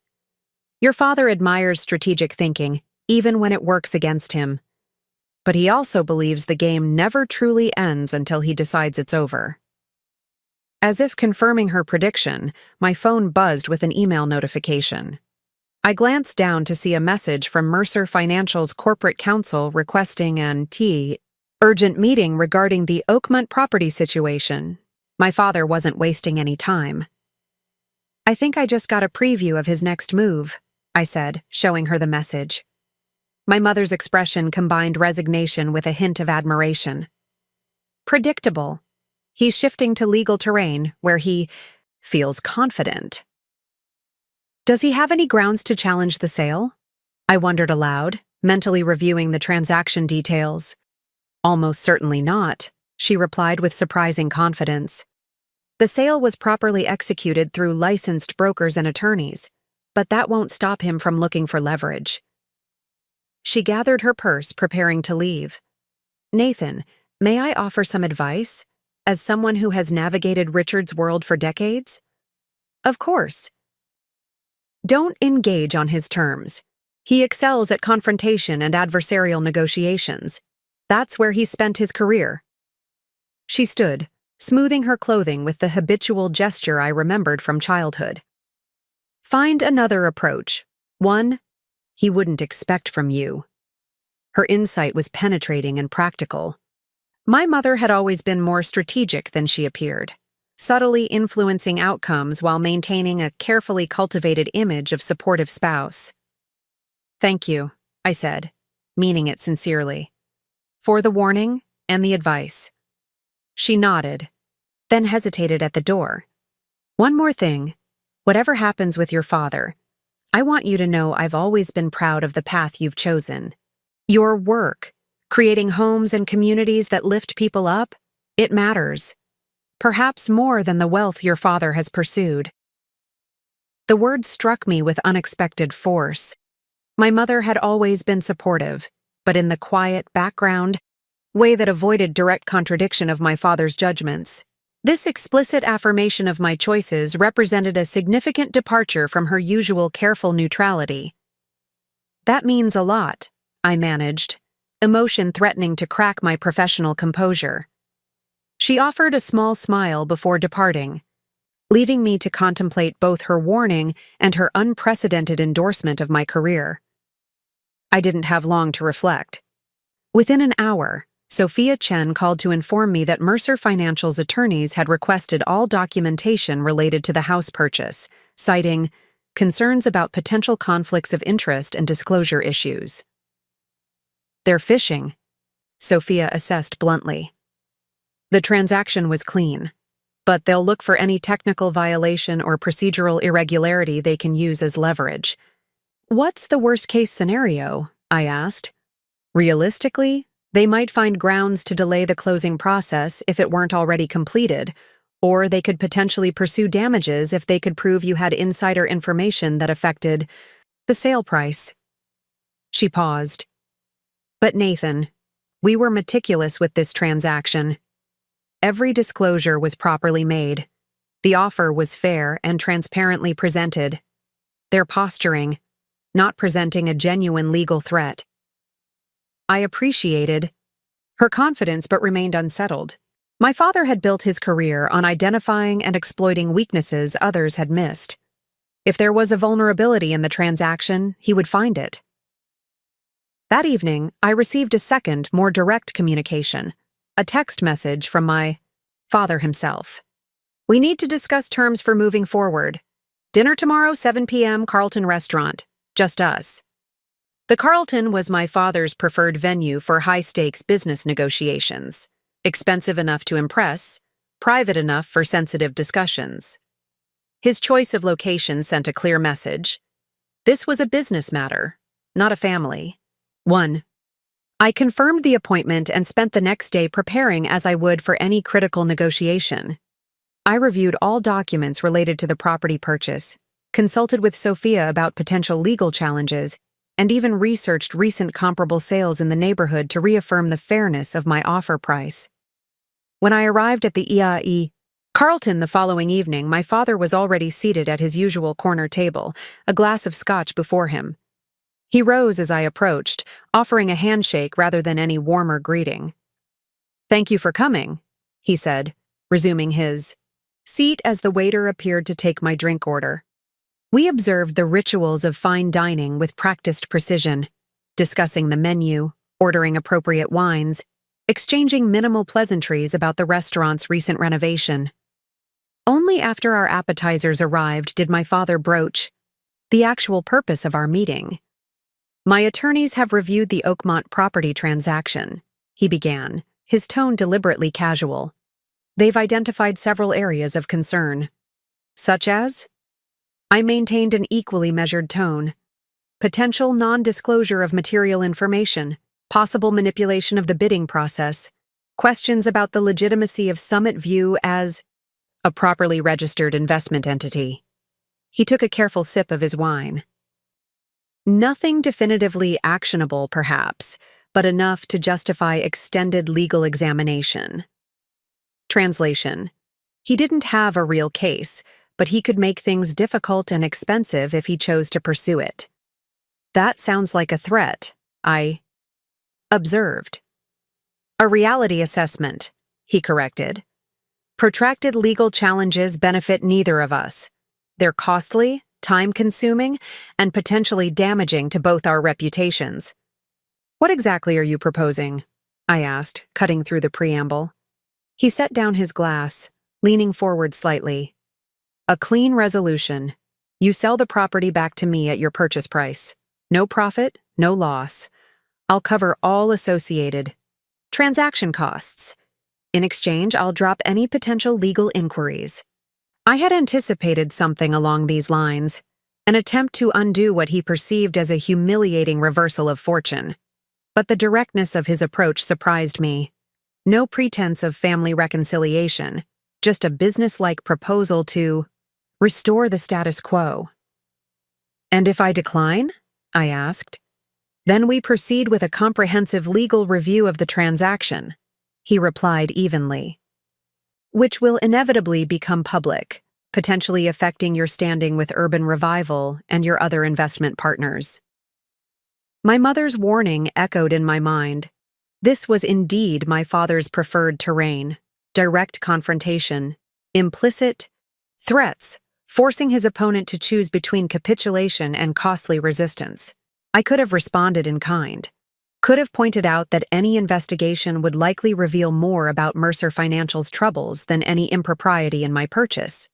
Your father admires strategic thinking, even when it works against him. But he also believes the game never truly ends until he decides it's over. As if confirming her prediction, my phone buzzed with an email notification. I glanced down to see a message from Mercer Financial's corporate counsel requesting an urgent meeting regarding the Oakmont property situation. My father wasn't wasting any time. I think I just got a preview of his next move, I said, showing her the message. My mother's expression combined resignation with a hint of admiration. Predictable. He's shifting to legal terrain where he feels confident. Does he have any grounds to challenge the sale? I wondered aloud, mentally reviewing the transaction details. Almost certainly not, she replied with surprising confidence. The sale was properly executed through licensed brokers and attorneys, but that won't stop him from looking for leverage. She gathered her purse, preparing to leave. Nathan, may I offer some advice? As someone who has navigated Richard's world for decades? Of course. Don't engage on his terms. He excels at confrontation and adversarial negotiations. That's where he spent his career. She stood, smoothing her clothing with the habitual gesture I remembered from childhood. Find another approach, one he wouldn't expect from you. Her insight was penetrating and practical. My mother had always been more strategic than she appeared, subtly influencing outcomes while maintaining a carefully cultivated image of supportive spouse. Thank you, I said, meaning it sincerely, for the warning and the advice. She nodded, then hesitated at the door. One more thing. Whatever happens with your father, I want you to know I've always been proud of the path you've chosen. Your work, creating homes and communities that lift people up, it matters. Perhaps more than the wealth your father has pursued. The words struck me with unexpected force. My mother had always been supportive, but in the quiet background, way that avoided direct contradiction of my father's judgments. This explicit affirmation of my choices represented a significant departure from her usual careful neutrality. That means a lot, I managed, emotion threatening to crack my professional composure. She offered a small smile before departing, leaving me to contemplate both her warning and her unprecedented endorsement of my career. I didn't have long to reflect. Within an hour, Sophia Chen called to inform me that Mercer Financial's attorneys had requested all documentation related to the house purchase, citing concerns about potential conflicts of interest and disclosure issues. They're fishing, Sophia assessed bluntly. The transaction was clean, but they'll look for any technical violation or procedural irregularity they can use as leverage. What's the worst-case scenario? I asked. Realistically, they might find grounds to delay the closing process if it weren't already completed, or they could potentially pursue damages if they could prove you had insider information that affected The sale price. She paused. But Nathan, we were meticulous with this transaction. Every disclosure was properly made. The offer was fair and transparently presented. Their posturing, not presenting a genuine legal threat. I appreciated her confidence but remained unsettled. My father had built his career on identifying and exploiting weaknesses others had missed. If there was a vulnerability in the transaction, he would find it. That evening, I received a second, more direct communication, a text message from my father himself. We need to discuss terms for moving forward. Dinner tomorrow, 7 p.m., Carlton Restaurant. Just us. The Carlton was my father's preferred venue for high-stakes business negotiations. Expensive enough to impress, private enough for sensitive discussions. His choice of location sent a clear message. This was a business matter, not a family. 1. I confirmed the appointment and spent the next day preparing as I would for any critical negotiation. I reviewed all documents related to the property purchase, consulted with Sophia about potential legal challenges, and even researched recent comparable sales in the neighborhood to reaffirm the fairness of my offer price. When I arrived at the EAE Carlton the following evening, my father was already seated at his usual corner table, a glass of scotch before him. He rose as I approached, offering a handshake rather than any warmer greeting. "Thank you for coming," he said, resuming his seat as the waiter appeared to take my drink order. We observed the rituals of fine dining with practiced precision, discussing the menu, ordering appropriate wines, exchanging minimal pleasantries about the restaurant's recent renovation. Only after our appetizers arrived did my father broach the actual purpose of our meeting. "My attorneys have reviewed the Oakmont property transaction," he began, his tone deliberately casual. "They've identified several areas of concern. Such as?" I maintained an equally measured tone. Potential non-disclosure of material information, possible manipulation of the bidding process, questions about the legitimacy of Summit View as a properly registered investment entity. He took a careful sip of his wine. Nothing definitively actionable, perhaps, but enough to justify extended legal examination. Translation. He didn't have a real case, but he could make things difficult and expensive if he chose to pursue it. That sounds like a threat, I observed. "A reality assessment," he corrected. "Protracted legal challenges benefit neither of us. They're costly, time-consuming, and potentially damaging to both our reputations." "What exactly are you proposing?" I asked, cutting through the preamble. He set down his glass, leaning forward slightly. "A clean resolution. You sell the property back to me at your purchase price. No profit, no loss. I'll cover all associated transaction costs. In exchange, I'll drop any potential legal inquiries." I had anticipated something along these lines, an attempt to undo what he perceived as a humiliating reversal of fortune. But the directness of his approach surprised me. No pretense of family reconciliation, just a business-like proposal to restore the status quo. "And if I decline?" I asked. "Then we proceed with a comprehensive legal review of the transaction," he replied evenly. "Which will inevitably become public, potentially affecting your standing with Urban Revival and your other investment partners." My mother's warning echoed in my mind. This was indeed my father's preferred terrain: direct confrontation, implicit threats, forcing his opponent to choose between capitulation and costly resistance. I could have responded in kind. Could have pointed out that any investigation would likely reveal more about Mercer Financial's troubles than any impropriety in my purchase.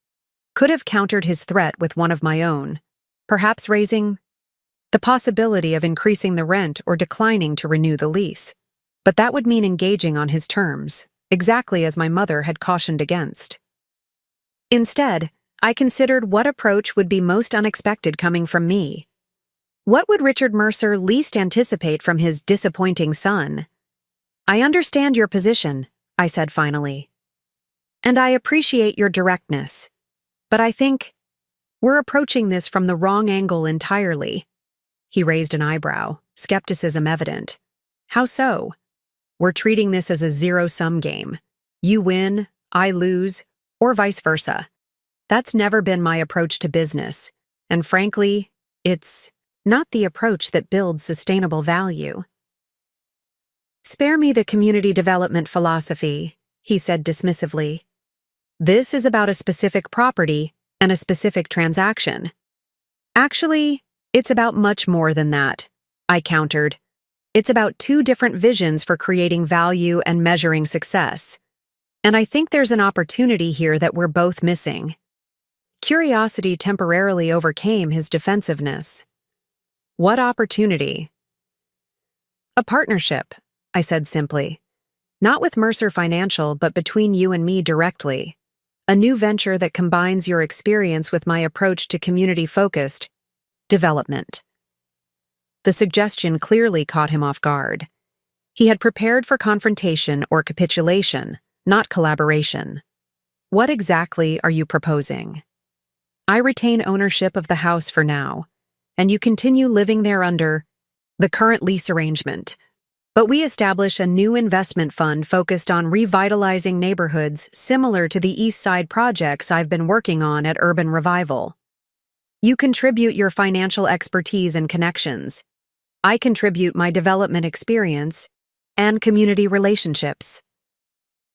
Could have countered his threat with one of my own, perhaps raising the possibility of increasing the rent or declining to renew the lease. But that would mean engaging on his terms, exactly as my mother had cautioned against. Instead, I considered what approach would be most unexpected coming from me. What would Richard Mercer least anticipate from his disappointing son? "I understand your position," I said finally. "And I appreciate your directness. But I think we're approaching this from the wrong angle entirely." He raised an eyebrow, skepticism evident. How so? We're treating this as a zero-sum game. You win, I lose, or vice versa. That's never been my approach to business, and frankly, it's not the approach that builds sustainable value. Spare me the community development philosophy, he said dismissively. This is about a specific property and a specific transaction. Actually, it's about much more than that, I countered. It's about two different visions for creating value and measuring success. And I think there's an opportunity here that we're both missing. Curiosity temporarily overcame his defensiveness. What opportunity? A partnership, I said simply. Not with Mercer Financial, but between you and me directly. A new venture that combines your experience with my approach to community-focused development. The suggestion clearly caught him off guard. He had prepared for confrontation or capitulation, not collaboration. What exactly are you proposing? I retain ownership of the house for now, and you continue living there under the current lease arrangement. But we establish a new investment fund focused on revitalizing neighborhoods similar to the East Side projects I've been working on at Urban Revival. You contribute your financial expertise and connections. I contribute my development experience and community relationships.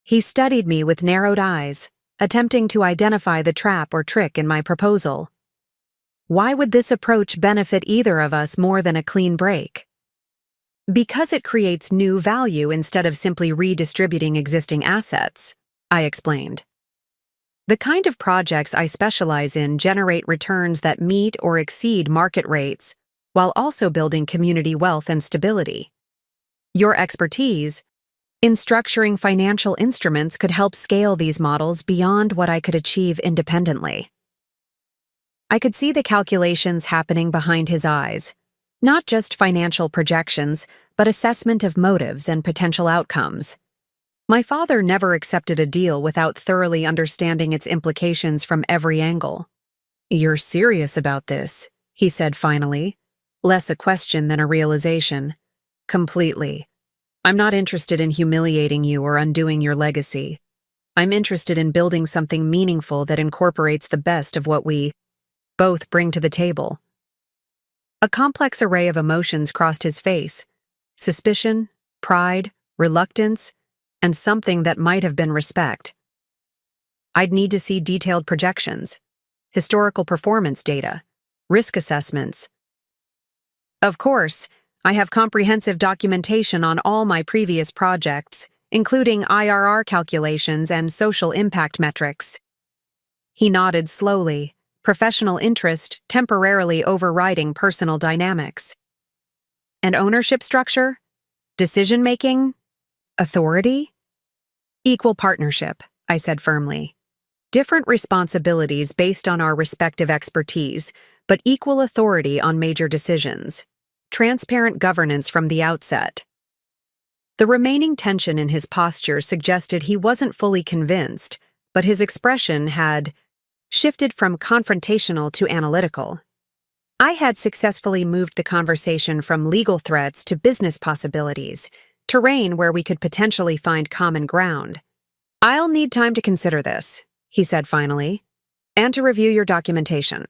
He studied me with narrowed eyes, attempting to identify the trap or trick in my proposal. Why would this approach benefit either of us more than a clean break? Because it creates new value instead of simply redistributing existing assets, I explained. The kind of projects I specialize in generate returns that meet or exceed market rates while also building community wealth and stability. Your expertise in structuring financial instruments could help scale these models beyond what I could achieve independently. I could see the calculations happening behind his eyes. Not just financial projections, but assessment of motives and potential outcomes. My father never accepted a deal without thoroughly understanding its implications from every angle. You're serious about this, he said finally, less a question than a realization. Completely. I'm not interested in humiliating you or undoing your legacy. I'm interested in building something meaningful that incorporates the best of what we both bring to the table. A complex array of emotions crossed his face: suspicion, pride, reluctance, and something that might have been respect. I'd need to see detailed projections, historical performance data, risk assessments. Of course, I have comprehensive documentation on all my previous projects, including IRR calculations and social impact metrics. He nodded slowly, professional interest temporarily overriding personal dynamics. And ownership structure? Decision-making? Authority? Equal partnership, I said firmly. Different responsibilities based on our respective expertise, but equal authority on major decisions. Transparent governance from the outset. The remaining tension in his posture suggested he wasn't fully convinced, but his expression had shifted from confrontational to analytical. I had successfully moved the conversation from legal threats to business possibilities, terrain where we could potentially find common ground. I'll need time to consider this, he said finally, and to review your documentation.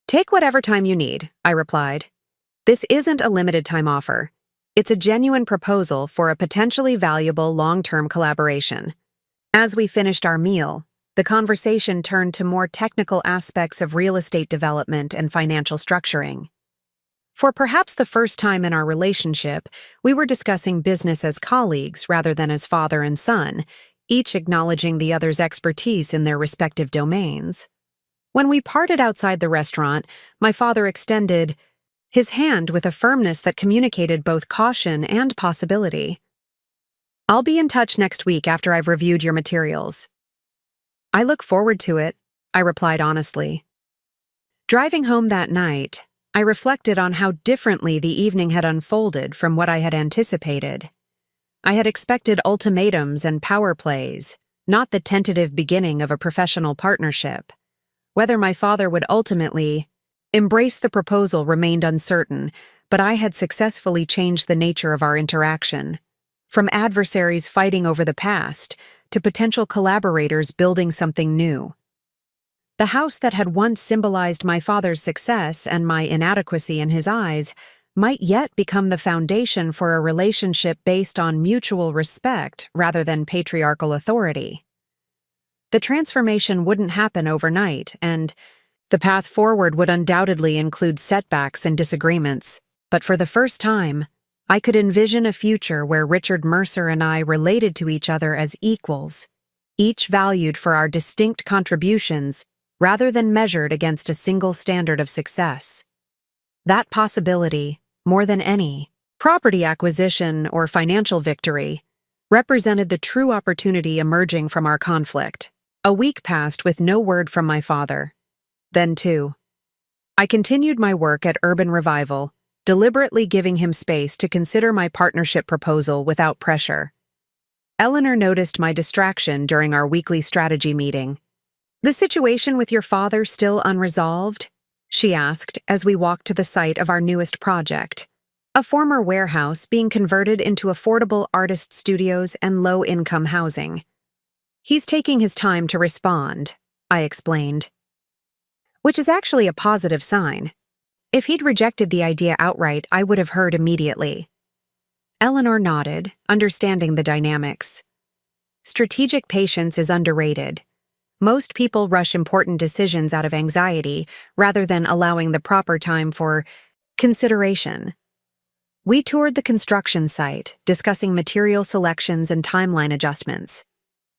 Take whatever time you need, I replied. This isn't a limited time offer. It's a genuine proposal for a potentially valuable long-term collaboration. As we finished our meal, the conversation turned to more technical aspects of real estate development and financial structuring. For perhaps the first time in our relationship, we were discussing business as colleagues rather than as father and son, each acknowledging the other's expertise in their respective domains. When we parted outside the restaurant, my father extended his hand with a firmness that communicated both caution and possibility. I'll be in touch next week after I've reviewed your materials. I look forward to it, I replied honestly. Driving home that night, I reflected on how differently the evening had unfolded from what I had anticipated. I had expected ultimatums and power plays, not the tentative beginning of a professional partnership. Whether my father would ultimately Embrace the proposal remained uncertain, but I had successfully changed the nature of our interaction. From adversaries fighting over the past to potential collaborators building something new. The house that had once symbolized my father's success and my inadequacy in his eyes might yet become the foundation for a relationship based on mutual respect rather than patriarchal authority. The transformation wouldn't happen overnight, and the path forward would undoubtedly include setbacks and disagreements, but for the first time, I could envision a future where Richard Mercer and I related to each other as equals, each valued for our distinct contributions rather than measured against a single standard of success. That possibility, more than any property acquisition or financial victory, represented the true opportunity emerging from our conflict. A week passed with no word from my father. Then, too, I continued my work at Urban Revival, deliberately giving him space to consider my partnership proposal without pressure. Eleanor noticed my distraction during our weekly strategy meeting. "The situation with your father still unresolved?" she asked as we walked to the site of our newest project, a former warehouse being converted into affordable artist studios and low-income housing. "He's taking his time to respond," I explained. Which is actually a positive sign. If he'd rejected the idea outright, I would have heard immediately. Eleanor nodded, understanding the dynamics. Strategic patience is underrated. Most people rush important decisions out of anxiety rather than allowing the proper time for consideration. We toured the construction site, discussing material selections and timeline adjustments.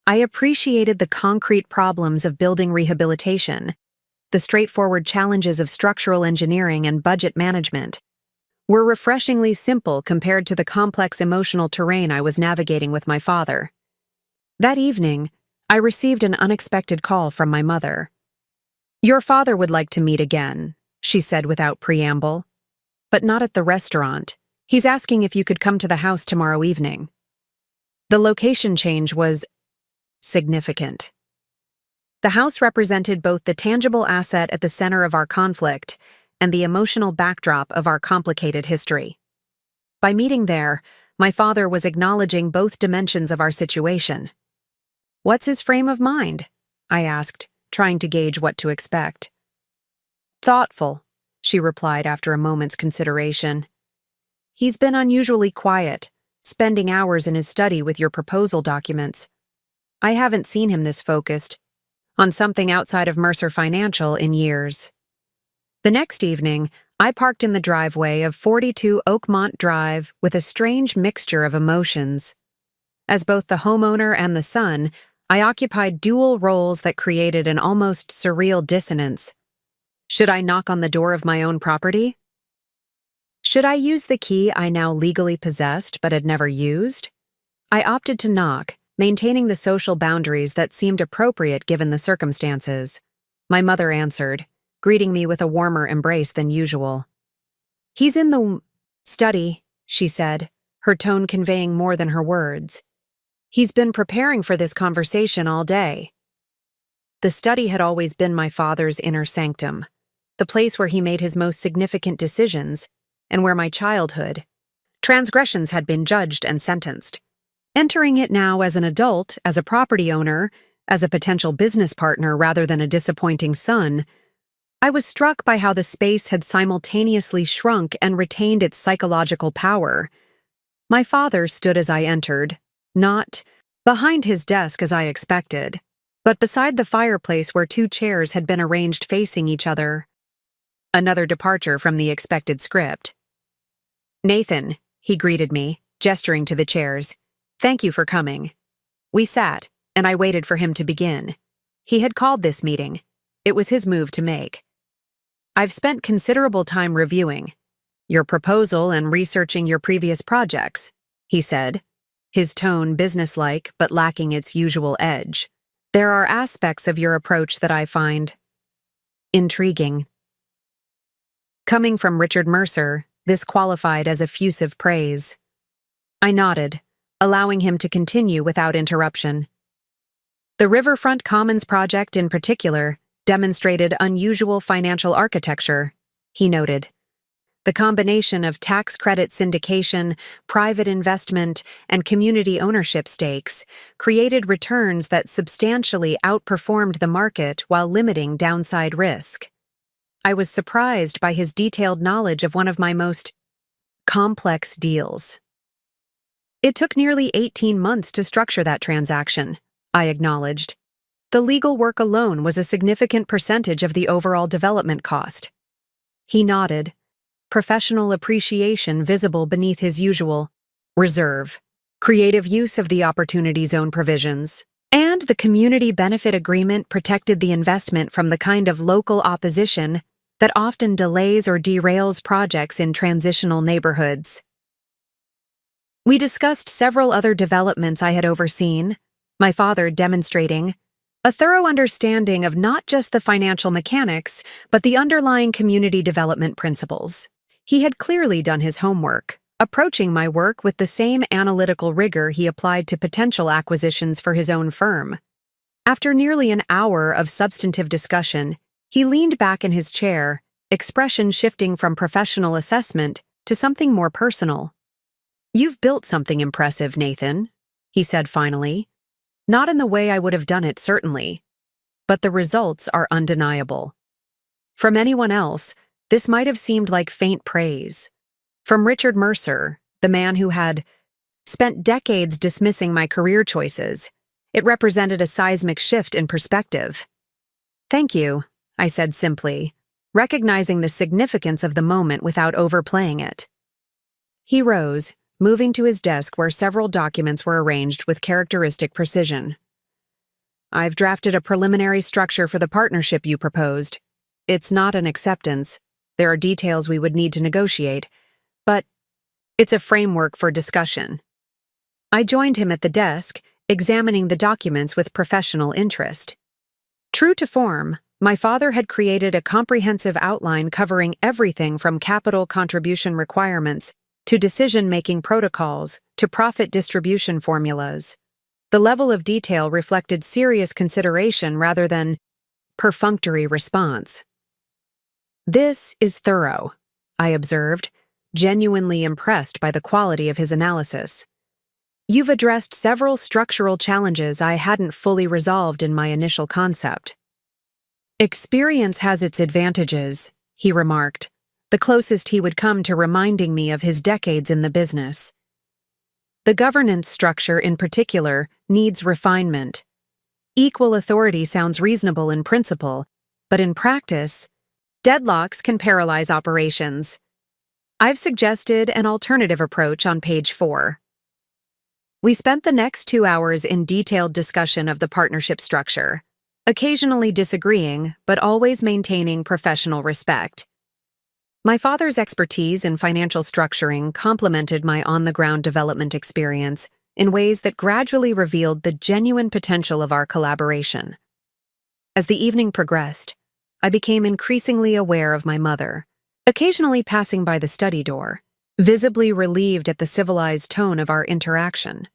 I appreciated the concrete problems of building rehabilitation. The straightforward challenges of structural engineering and budget management were refreshingly simple compared to the complex emotional terrain I was navigating with my father. That evening, I received an unexpected call from my mother. "Your father would like to meet again," she said without preamble. "But not at the restaurant. He's asking if you could come to the house tomorrow evening." The location change was significant. The house represented both the tangible asset at the center of our conflict and the emotional backdrop of our complicated history. By meeting there, my father was acknowledging both dimensions of our situation. "What's his frame of mind?" I asked, trying to gauge what to expect. "Thoughtful," she replied after a moment's consideration. "He's been unusually quiet, spending hours in his study with your proposal documents. I haven't seen him this focused on something outside of Mercer Financial in years." The next evening, I parked in the driveway of 42 Oakmont Drive with a strange mixture of emotions. As both the homeowner and the son, I occupied dual roles that created an almost surreal dissonance. Should I knock on the door of my own property? Should I use the key I now legally possessed but had never used? I opted to knock, maintaining the social boundaries that seemed appropriate given the circumstances. My mother answered, greeting me with a warmer embrace than usual. "He's in the study," she said, her tone conveying more than her words. "He's been preparing for this conversation all day." The study had always been my father's inner sanctum, the place where he made his most significant decisions, and where my childhood transgressions had been judged and sentenced. Entering it now as an adult, as a property owner, as a potential business partner rather than a disappointing son, I was struck by how the space had simultaneously shrunk and retained its psychological power. My father stood as I entered, not behind his desk as I expected, but beside the fireplace where two chairs had been arranged facing each other. Another departure from the expected script. "Nathan," he greeted me, gesturing to the chairs. "Thank you for coming." We sat, and I waited for him to begin. He had called this meeting. It was his move to make. "I've spent considerable time reviewing your proposal and researching your previous projects," he said, his tone businesslike but lacking its usual edge. "There are aspects of your approach that I find intriguing." Coming from Richard Mercer, this qualified as effusive praise. I nodded, allowing him to continue without interruption. The Riverfront Commons project in particular demonstrated unusual financial architecture, he noted. The combination of tax credit syndication, private investment, and community ownership stakes created returns that substantially outperformed the market while limiting downside risk. I was surprised by his detailed knowledge of one of my most complex deals. It took nearly 18 months to structure that transaction, I acknowledged. The legal work alone was a significant percentage of the overall development cost. He nodded, professional appreciation visible beneath his usual reserve, creative use of the Opportunity Zone provisions, and the community benefit agreement protected the investment from the kind of local opposition that often delays or derails projects in transitional neighborhoods. We discussed several other developments I had overseen, my father demonstrating a thorough understanding of not just the financial mechanics, but the underlying community development principles. He had clearly done his homework, approaching my work with the same analytical rigor he applied to potential acquisitions for his own firm. After nearly an hour of substantive discussion, he leaned back in his chair, expression shifting from professional assessment to something more personal. "You've built something impressive, Nathan," he said finally. "Not in the way I would have done it, certainly, but the results are undeniable. From anyone else, this might have seemed like faint praise. From Richard Mercer, the man who had spent decades dismissing my career choices, it represented a seismic shift in perspective." "Thank you," I said simply, recognizing the significance of the moment without overplaying it. He rose, moving to his desk where several documents were arranged with characteristic precision. "I've drafted a preliminary structure for the partnership you proposed. It's not an acceptance. There are details we would need to negotiate, but it's a framework for discussion." I joined him at the desk, examining the documents with professional interest. True to form, my father had created a comprehensive outline covering everything from capital contribution requirements to decision-making protocols to profit distribution formulas. The level of detail reflected serious consideration rather than perfunctory response. "This is thorough," I observed, genuinely impressed by the quality of his analysis. "You've addressed several structural challenges I hadn't fully resolved in my initial concept." "Experience has its advantages," he remarked, the closest he would come to reminding me of his decades in the business. "The governance structure in particular needs refinement. Equal authority sounds reasonable in principle, but in practice, deadlocks can paralyze operations. I've suggested an alternative approach on page 4. We spent the next 2 hours in detailed discussion of the partnership structure, occasionally disagreeing, but always maintaining professional respect. My father's expertise in financial structuring complemented my on-the-ground development experience in ways that gradually revealed the genuine potential of our collaboration. As the evening progressed, I became increasingly aware of my mother, occasionally passing by the study door, visibly relieved at the civilized tone of our interaction.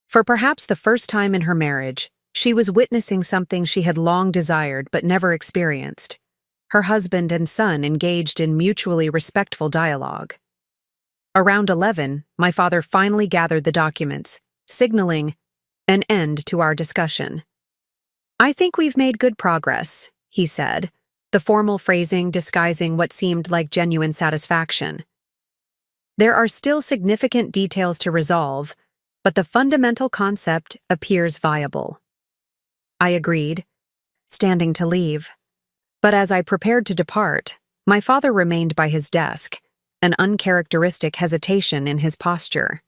For perhaps the first time in her marriage, she was witnessing something she had long desired but never experienced: her husband and son engaged in mutually respectful dialogue. Around 11, my father finally gathered the documents, signaling an end to our discussion. "I think we've made good progress," he said, the formal phrasing disguising what seemed like genuine satisfaction. "There are still significant details to resolve, but the fundamental concept appears viable." I agreed, standing to leave. But as I prepared to depart, my father remained by his desk, an uncharacteristic hesitation in his posture.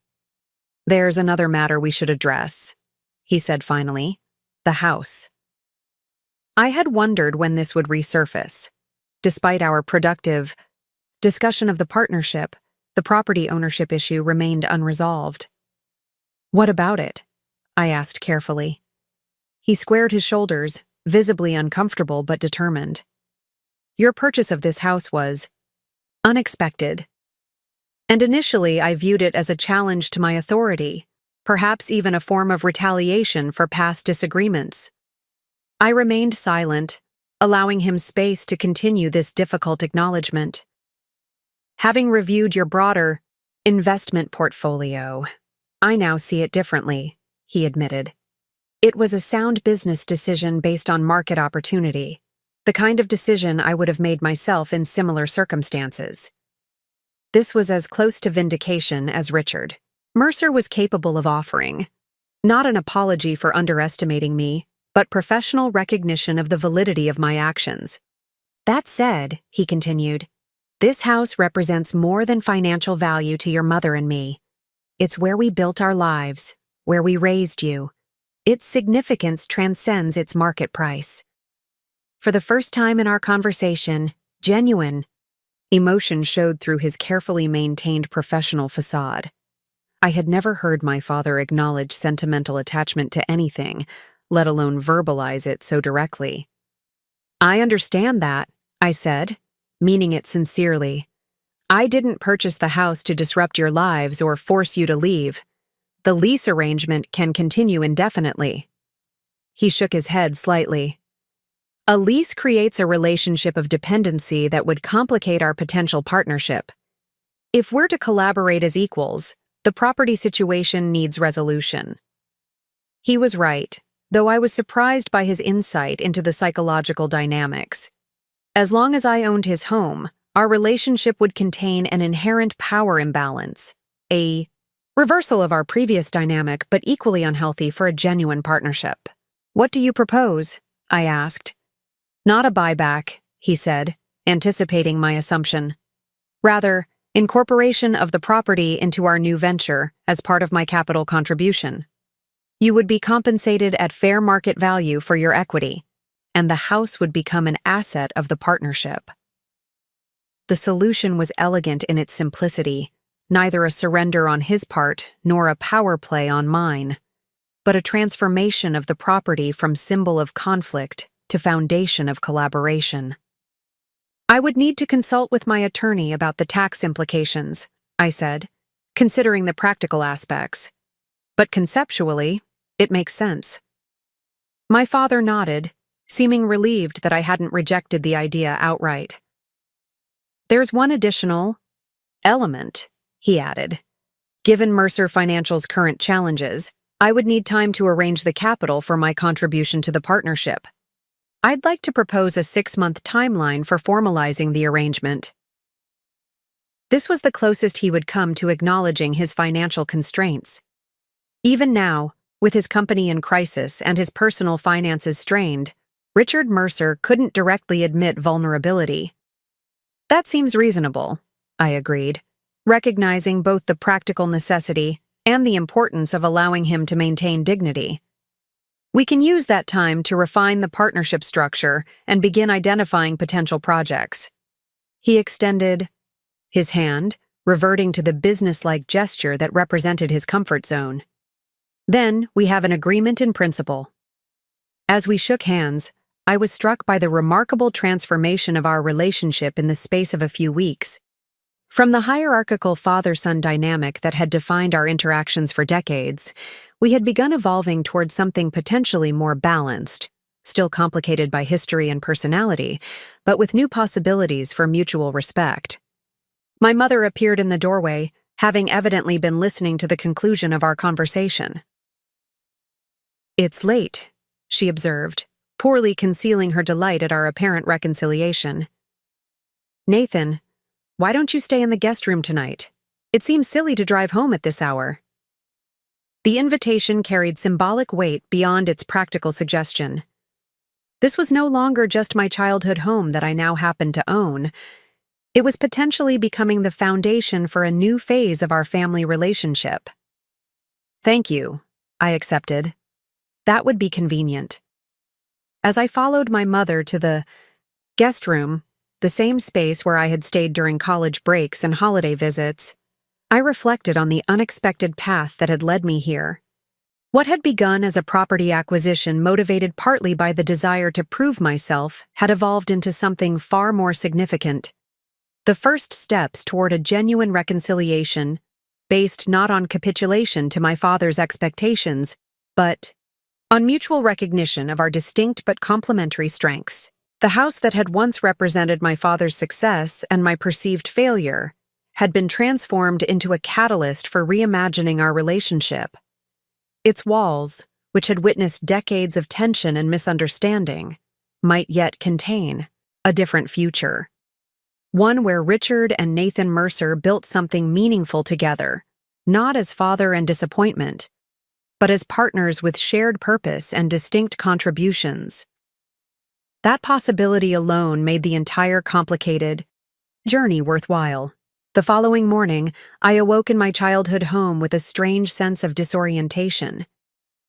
"There's another matter we should address," he said finally, "the house." I had wondered when this would resurface. Despite our productive discussion of the partnership, the property ownership issue remained unresolved. "What about it?" I asked carefully. He squared his shoulders, visibly uncomfortable but determined. "Your purchase of this house was unexpected. And initially I viewed it as a challenge to my authority, perhaps even a form of retaliation for past disagreements." I remained silent, allowing him space to continue this difficult acknowledgement. Having reviewed your broader investment portfolio, I now see it differently, he admitted. It was a sound business decision based on market opportunity, the kind of decision I would have made myself in similar circumstances. This was as close to vindication as Richard Mercer was capable of offering. Not an apology for underestimating me, but professional recognition of the validity of my actions. That said, he continued, this house represents more than financial value to your mother and me. It's where we built our lives, where we raised you. Its significance transcends its market price. For the first time in our conversation, genuine emotion showed through his carefully maintained professional facade. I had never heard my father acknowledge sentimental attachment to anything, let alone verbalize it so directly. I understand that, I said, meaning it sincerely. I didn't purchase the house to disrupt your lives or force you to leave. The lease arrangement can continue indefinitely. He shook his head slightly. A lease creates a relationship of dependency that would complicate our potential partnership. If we're to collaborate as equals, the property situation needs resolution. He was right, though I was surprised by his insight into the psychological dynamics. As long as I owned his home, our relationship would contain an inherent power imbalance, a reversal of our previous dynamic but equally unhealthy for a genuine partnership. What do you propose? I asked. Not a buyback, he said, anticipating my assumption. Rather, incorporation of the property into our new venture as part of my capital contribution. You would be compensated at fair market value for your equity, and the house would become an asset of the partnership. The solution was elegant in its simplicity, neither a surrender on his part nor a power play on mine, but a transformation of the property from symbol of conflict to foundation of collaboration. I would need to consult with my attorney about the tax implications, I said, considering the practical aspects. But conceptually, it makes sense. My father nodded, seeming relieved that I hadn't rejected the idea outright. There's one additional element, he added. Given Mercer Financial's current challenges, I would need time to arrange the capital for my contribution to the partnership. I'd like to propose a 6-month timeline for formalizing the arrangement. This was the closest he would come to acknowledging his financial constraints. Even now, with his company in crisis and his personal finances strained, Richard Mercer couldn't directly admit vulnerability. That seems reasonable, I agreed, recognizing both the practical necessity and the importance of allowing him to maintain dignity. We can use that time to refine the partnership structure and begin identifying potential projects. He extended his hand, reverting to the businesslike gesture that represented his comfort zone. Then we have an agreement in principle. As we shook hands, I was struck by the remarkable transformation of our relationship in the space of a few weeks. From the hierarchical father-son dynamic that had defined our interactions for decades, we had begun evolving toward something potentially more balanced, still complicated by history and personality, but with new possibilities for mutual respect. My mother appeared in the doorway, having evidently been listening to the conclusion of our conversation. It's late, she observed, poorly concealing her delight at our apparent reconciliation. Nathan, why don't you stay in the guest room tonight? It seems silly to drive home at this hour. The invitation carried symbolic weight beyond its practical suggestion. This was no longer just my childhood home that I now happened to own. It was potentially becoming the foundation for a new phase of our family relationship. Thank you, I accepted. That would be convenient. As I followed my mother to the guest room, the same space where I had stayed during college breaks and holiday visits, I reflected on the unexpected path that had led me here. What had begun as a property acquisition motivated partly by the desire to prove myself had evolved into something far more significant. The first steps toward a genuine reconciliation, based not on capitulation to my father's expectations, but on mutual recognition of our distinct but complementary strengths. The house that had once represented my father's success and my perceived failure had been transformed into a catalyst for reimagining our relationship. Its walls, which had witnessed decades of tension and misunderstanding, might yet contain a different future. One where Richard and Nathan Mercer built something meaningful together, not as father and disappointment, but as partners with shared purpose and distinct contributions. That possibility alone made the entire complicated journey worthwhile. The following morning, I awoke in my childhood home with a strange sense of disorientation.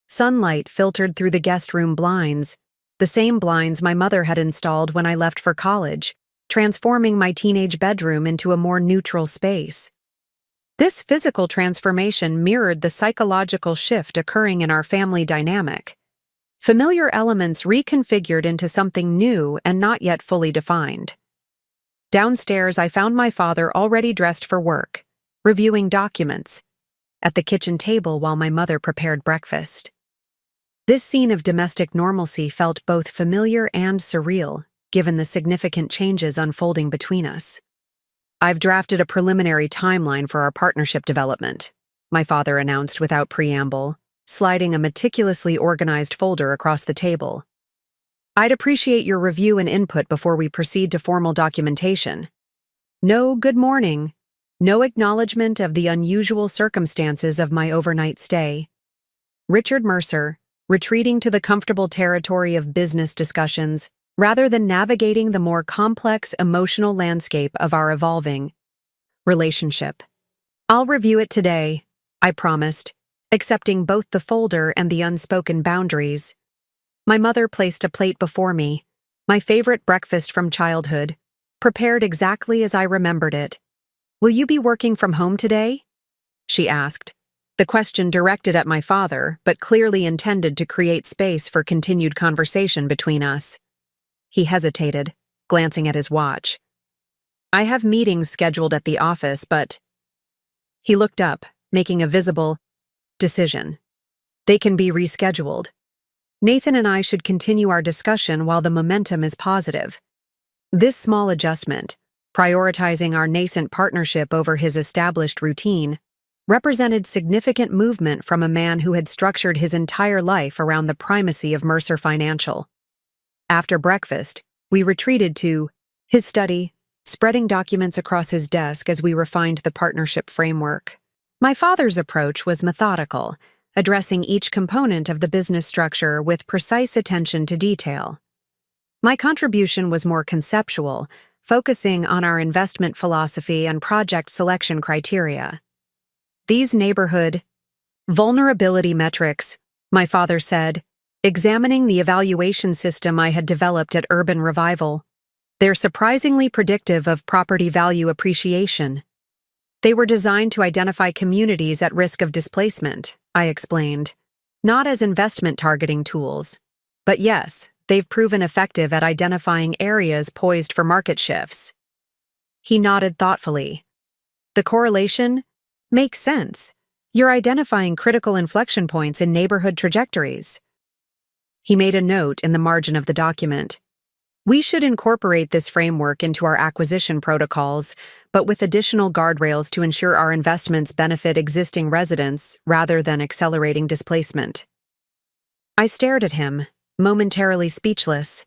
Sunlight filtered through the guest room blinds, the same blinds my mother had installed when I left for college, transforming my teenage bedroom into a more neutral space. This physical transformation mirrored the psychological shift occurring in our family dynamic. Familiar elements reconfigured into something new and not yet fully defined. Downstairs, I found my father already dressed for work, reviewing documents, at the kitchen table while my mother prepared breakfast. This scene of domestic normalcy felt both familiar and surreal, given the significant changes unfolding between us. "I've drafted a preliminary timeline for our partnership development," my father announced without preamble, sliding a meticulously organized folder across the table. "I'd appreciate your review and input before we proceed to formal documentation." No good morning, no acknowledgement of the unusual circumstances of my overnight stay. Richard Mercer, retreating to the comfortable territory of business discussions, rather than navigating the more complex emotional landscape of our evolving relationship. "I'll review it today," I promised, accepting both the folder and the unspoken boundaries. My mother placed a plate before me, my favorite breakfast from childhood, prepared exactly as I remembered it. "Will you be working from home today?" she asked, the question directed at my father, but clearly intended to create space for continued conversation between us. He hesitated, glancing at his watch. "I have meetings scheduled at the office, but—" He looked up, making a visible decision. "They can be rescheduled. Nathan and I should continue our discussion while the momentum is positive." This small adjustment, prioritizing our nascent partnership over his established routine, represented significant movement from a man who had structured his entire life around the primacy of Mercer Financial. After breakfast, we retreated to his study, spreading documents across his desk as we refined the partnership framework. My father's approach was methodical, addressing each component of the business structure with precise attention to detail. My contribution was more conceptual, focusing on our investment philosophy and project selection criteria. "These neighborhood vulnerability metrics," my father said, examining the evaluation system I had developed at Urban Revival. "They're surprisingly predictive of property value appreciation." "They were designed to identify communities at risk of displacement," I explained, "not as investment targeting tools. But yes, they've proven effective at identifying areas poised for market shifts." He nodded thoughtfully. "The correlation makes sense. You're identifying critical inflection points in neighborhood trajectories." He made a note in the margin of the document. "We should incorporate this framework into our acquisition protocols, but with additional guardrails to ensure our investments benefit existing residents rather than accelerating displacement." I stared at him, momentarily speechless.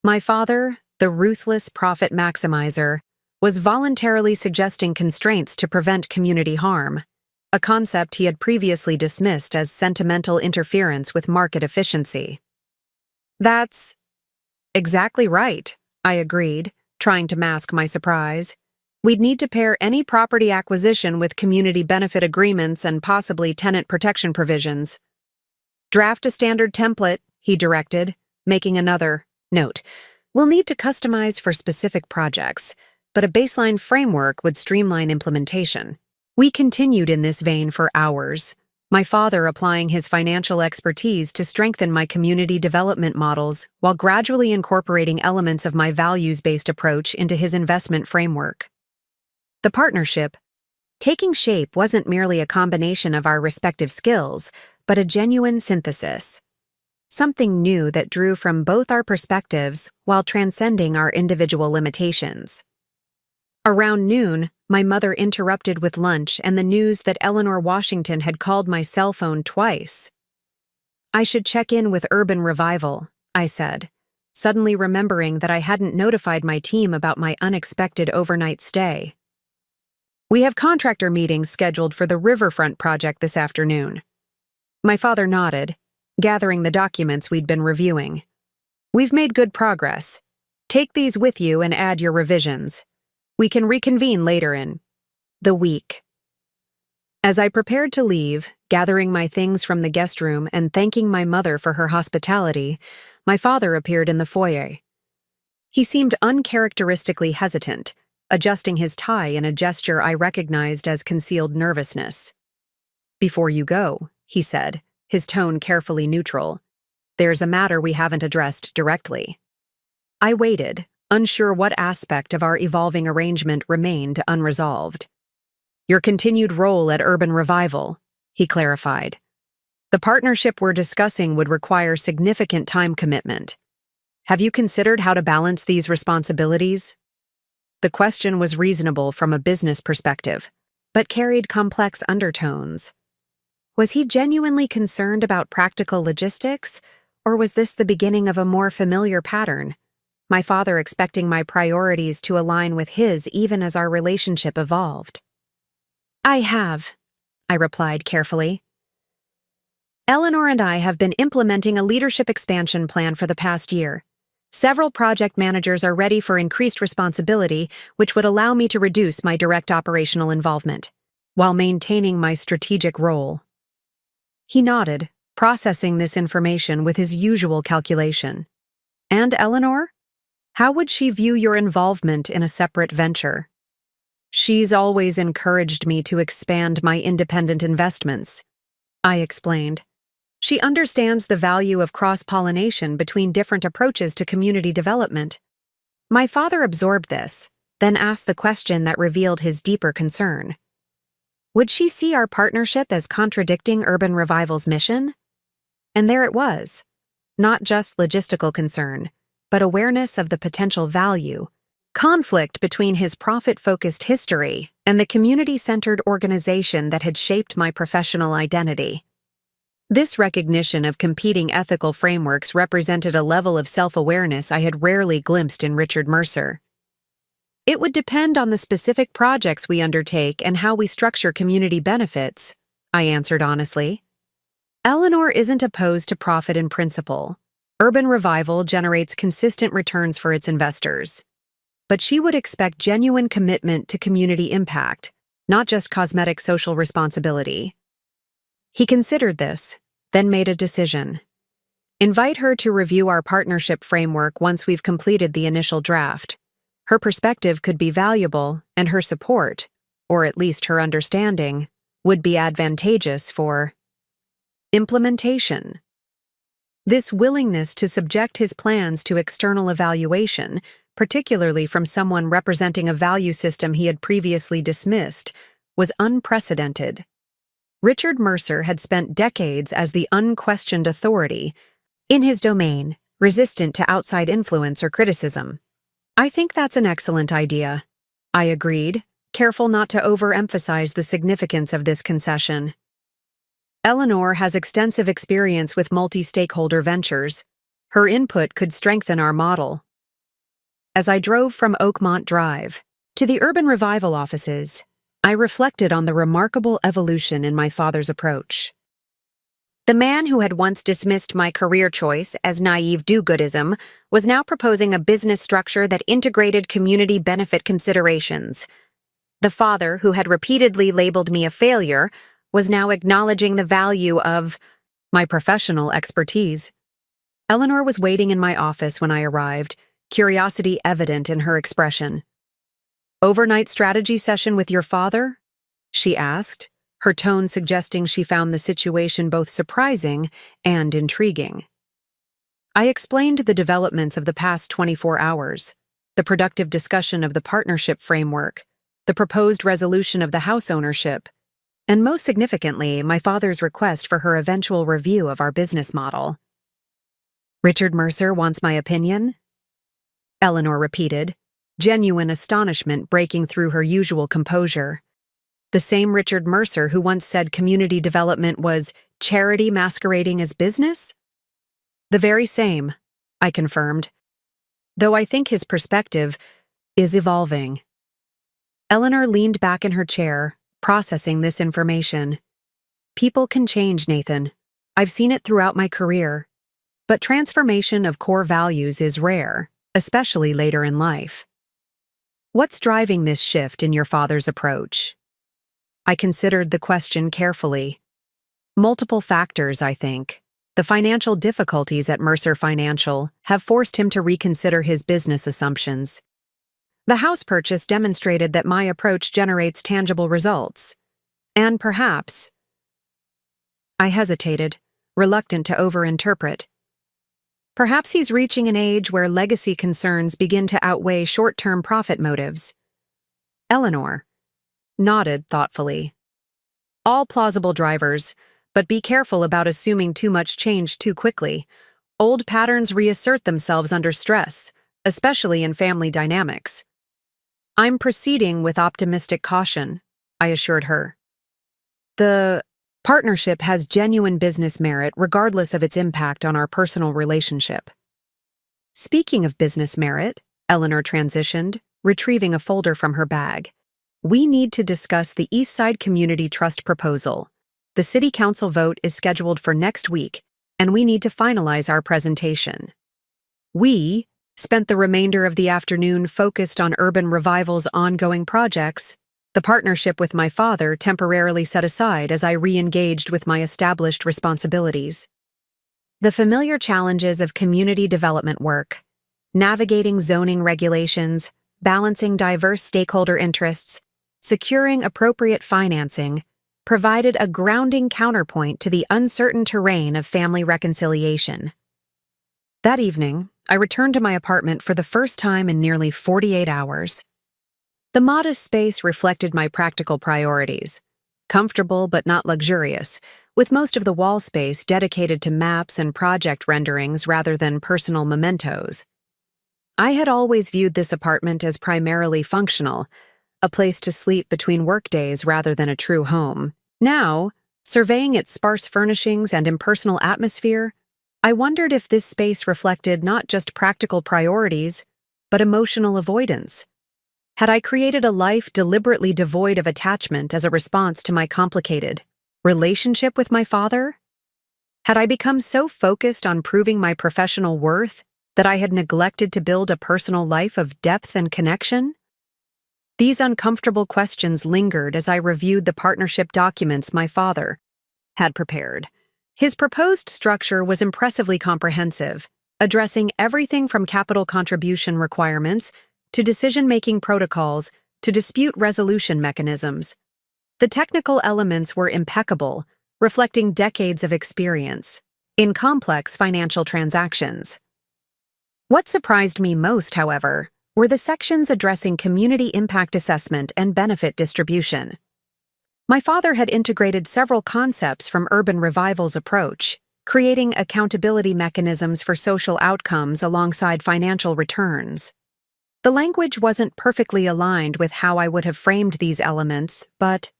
My father, the ruthless profit maximizer, was voluntarily suggesting constraints to prevent community harm, a concept he had previously dismissed as sentimental interference with market efficiency. "That's exactly right," I agreed, trying to mask my surprise. "We'd need to pair any property acquisition with community benefit agreements and possibly tenant protection provisions." "Draft a standard template," he directed, making another note. "We'll need to customize for specific projects, but a baseline framework would streamline implementation." We continued in this vein for hours, my father applying his financial expertise to strengthen my community development models while gradually incorporating elements of my values-based approach into his investment framework. The partnership, taking shape, wasn't merely a combination of our respective skills, but a genuine synthesis. something new that drew from both our perspectives while transcending our individual limitations. Around noon, my mother interrupted with lunch and the news that Eleanor Washington had called my cell phone twice. "I should check in with Urban Revival," I said, suddenly remembering that I hadn't notified my team about my unexpected overnight stay. "We have contractor meetings scheduled for the Riverfront project this afternoon." My father nodded, gathering the documents we'd been reviewing. "We've made good progress. Take these with you and add your revisions. We can reconvene later in the week." As I prepared to leave, gathering my things from the guest room and thanking my mother for her hospitality, my father appeared in the foyer. He seemed uncharacteristically hesitant, adjusting his tie in a gesture I recognized as concealed nervousness. "Before you go," he said, his tone carefully neutral, "there's a matter we haven't addressed directly." I waited, unsure what aspect of our evolving arrangement remained unresolved. "Your continued role at Urban Revival," he clarified. "The partnership we're discussing would require significant time commitment. Have you considered how to balance these responsibilities?" The question was reasonable from a business perspective, but carried complex undertones. Was he genuinely concerned about practical logistics, or was this the beginning of a more familiar pattern? My father expecting my priorities to align with his even as our relationship evolved. "I have," I replied carefully. "Eleanor and I have been implementing a leadership expansion plan for the past year. Several project managers are ready for increased responsibility, which would allow me to reduce my direct operational involvement, while maintaining my strategic role." He nodded, processing this information with his usual calculation. "And Eleanor? How would she view your involvement in a separate venture?" "She's always encouraged me to expand my independent investments," I explained. "She understands the value of cross-pollination between different approaches to community development." My father absorbed this, then asked the question that revealed his deeper concern. Would she see our partnership as contradicting Urban Revival's mission? And there it was. Not just logistical concern, but awareness of the potential value. Conflict between his profit-focused history and the community-centered organization that had shaped my professional identity. This recognition of competing ethical frameworks represented a level of self-awareness I had rarely glimpsed in Richard Mercer. "It would depend on the specific projects we undertake and how we structure community benefits," I answered honestly. "Eleanor isn't opposed to profit in principle. Urban Revival generates consistent returns for its investors. But she would expect genuine commitment to community impact, not just cosmetic social responsibility." He considered this, then made a decision. "Invite her to review our partnership framework once we've completed the initial draft. Her perspective could be valuable, and her support, or at least her understanding, would be advantageous for implementation." This willingness to subject his plans to external evaluation, particularly from someone representing a value system he had previously dismissed, was unprecedented. Richard Mercer had spent decades as the unquestioned authority in his domain, resistant to outside influence or criticism. "I think that's an excellent idea," I agreed, careful not to overemphasize the significance of this concession. "Eleanor has extensive experience with multi-stakeholder ventures. Her input could strengthen our model." As I drove from Oakmont Drive to the Urban Revival offices, I reflected on the remarkable evolution in my father's approach. The man who had once dismissed my career choice as naive do-goodism was now proposing a business structure that integrated community benefit considerations. The father who had repeatedly labeled me a failure was now acknowledging the value of my professional expertise. Eleanor was waiting in my office when I arrived, curiosity evident in her expression. "Overnight strategy session with your father?" she asked, her tone suggesting she found the situation both surprising and intriguing. I explained the developments of the past 24 hours, the productive discussion of the partnership framework, the proposed resolution of the house ownership, and most significantly, my father's request for her eventual review of our business model. Richard Mercer wants my opinion? Eleanor repeated, genuine astonishment breaking through her usual composure. The same Richard Mercer who once said community development was charity masquerading as business? The very same, I confirmed, though I think his perspective is evolving. Eleanor leaned back in her chair, processing this information. People can change, Nathan. I've seen it throughout my career. But transformation of core values is rare, especially later in life. What's driving this shift in your father's approach? I considered the question carefully. Multiple factors, I think. The financial difficulties at Mercer Financial have forced him to reconsider his business assumptions. The house purchase demonstrated that my approach generates tangible results. And perhaps... I hesitated, reluctant to overinterpret. Perhaps he's reaching an age where legacy concerns begin to outweigh short-term profit motives. Eleanor nodded thoughtfully. All plausible drivers, but be careful about assuming too much change too quickly. Old patterns reassert themselves under stress, especially in family dynamics. I'm proceeding with optimistic caution, I assured her. The partnership has genuine business merit regardless of its impact on our personal relationship. Speaking of business merit, Eleanor transitioned, retrieving a folder from her bag. We need to discuss the Eastside Community Trust proposal. The City Council vote is scheduled for next week, and we need to finalize our presentation. We spent the remainder of the afternoon focused on Urban Revival's ongoing projects, the partnership with my father temporarily set aside as I re-engaged with my established responsibilities. The familiar challenges of community development work, navigating zoning regulations, balancing diverse stakeholder interests, securing appropriate financing, provided a grounding counterpoint to the uncertain terrain of family reconciliation. That evening, I returned to my apartment for the first time in nearly 48 hours. The modest space reflected my practical priorities, comfortable but not luxurious, with most of the wall space dedicated to maps and project renderings rather than personal mementos. I had always viewed this apartment as primarily functional, a place to sleep between workdays rather than a true home. Now, surveying its sparse furnishings and impersonal atmosphere, I wondered if this space reflected not just practical priorities, but emotional avoidance. Had I created a life deliberately devoid of attachment as a response to my complicated relationship with my father? Had I become so focused on proving my professional worth that I had neglected to build a personal life of depth and connection? These uncomfortable questions lingered as I reviewed the partnership documents my father had prepared. His proposed structure was impressively comprehensive, addressing everything from capital contribution requirements to decision-making protocols to dispute resolution mechanisms. The technical elements were impeccable, reflecting decades of experience in complex financial transactions. What surprised me most, however, were the sections addressing community impact assessment and benefit distribution. My father had integrated several concepts from Urban Revival's approach, creating accountability mechanisms for social outcomes alongside financial returns. The language wasn't perfectly aligned with how I would have framed these elements, but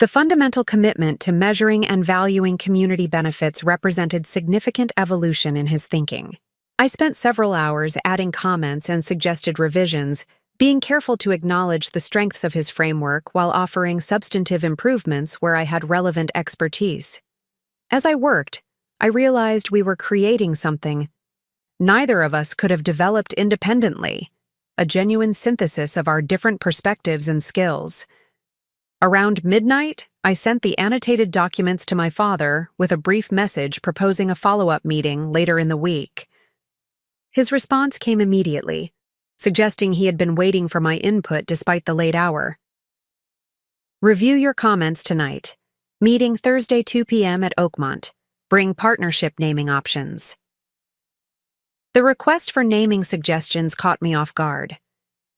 the fundamental commitment to measuring and valuing community benefits represented significant evolution in his thinking. I spent several hours adding comments and suggested revisions, being careful to acknowledge the strengths of his framework while offering substantive improvements where I had relevant expertise. As I worked, I realized we were creating something neither of us could have developed independently, a genuine synthesis of our different perspectives and skills. Around midnight, I sent the annotated documents to my father with a brief message proposing a follow-up meeting later in the week. His response came immediately, suggesting he had been waiting for my input despite the late hour. Review your comments tonight. Meeting Thursday 2 p.m. at Oakmont. Bring partnership naming options. The request for naming suggestions caught me off guard.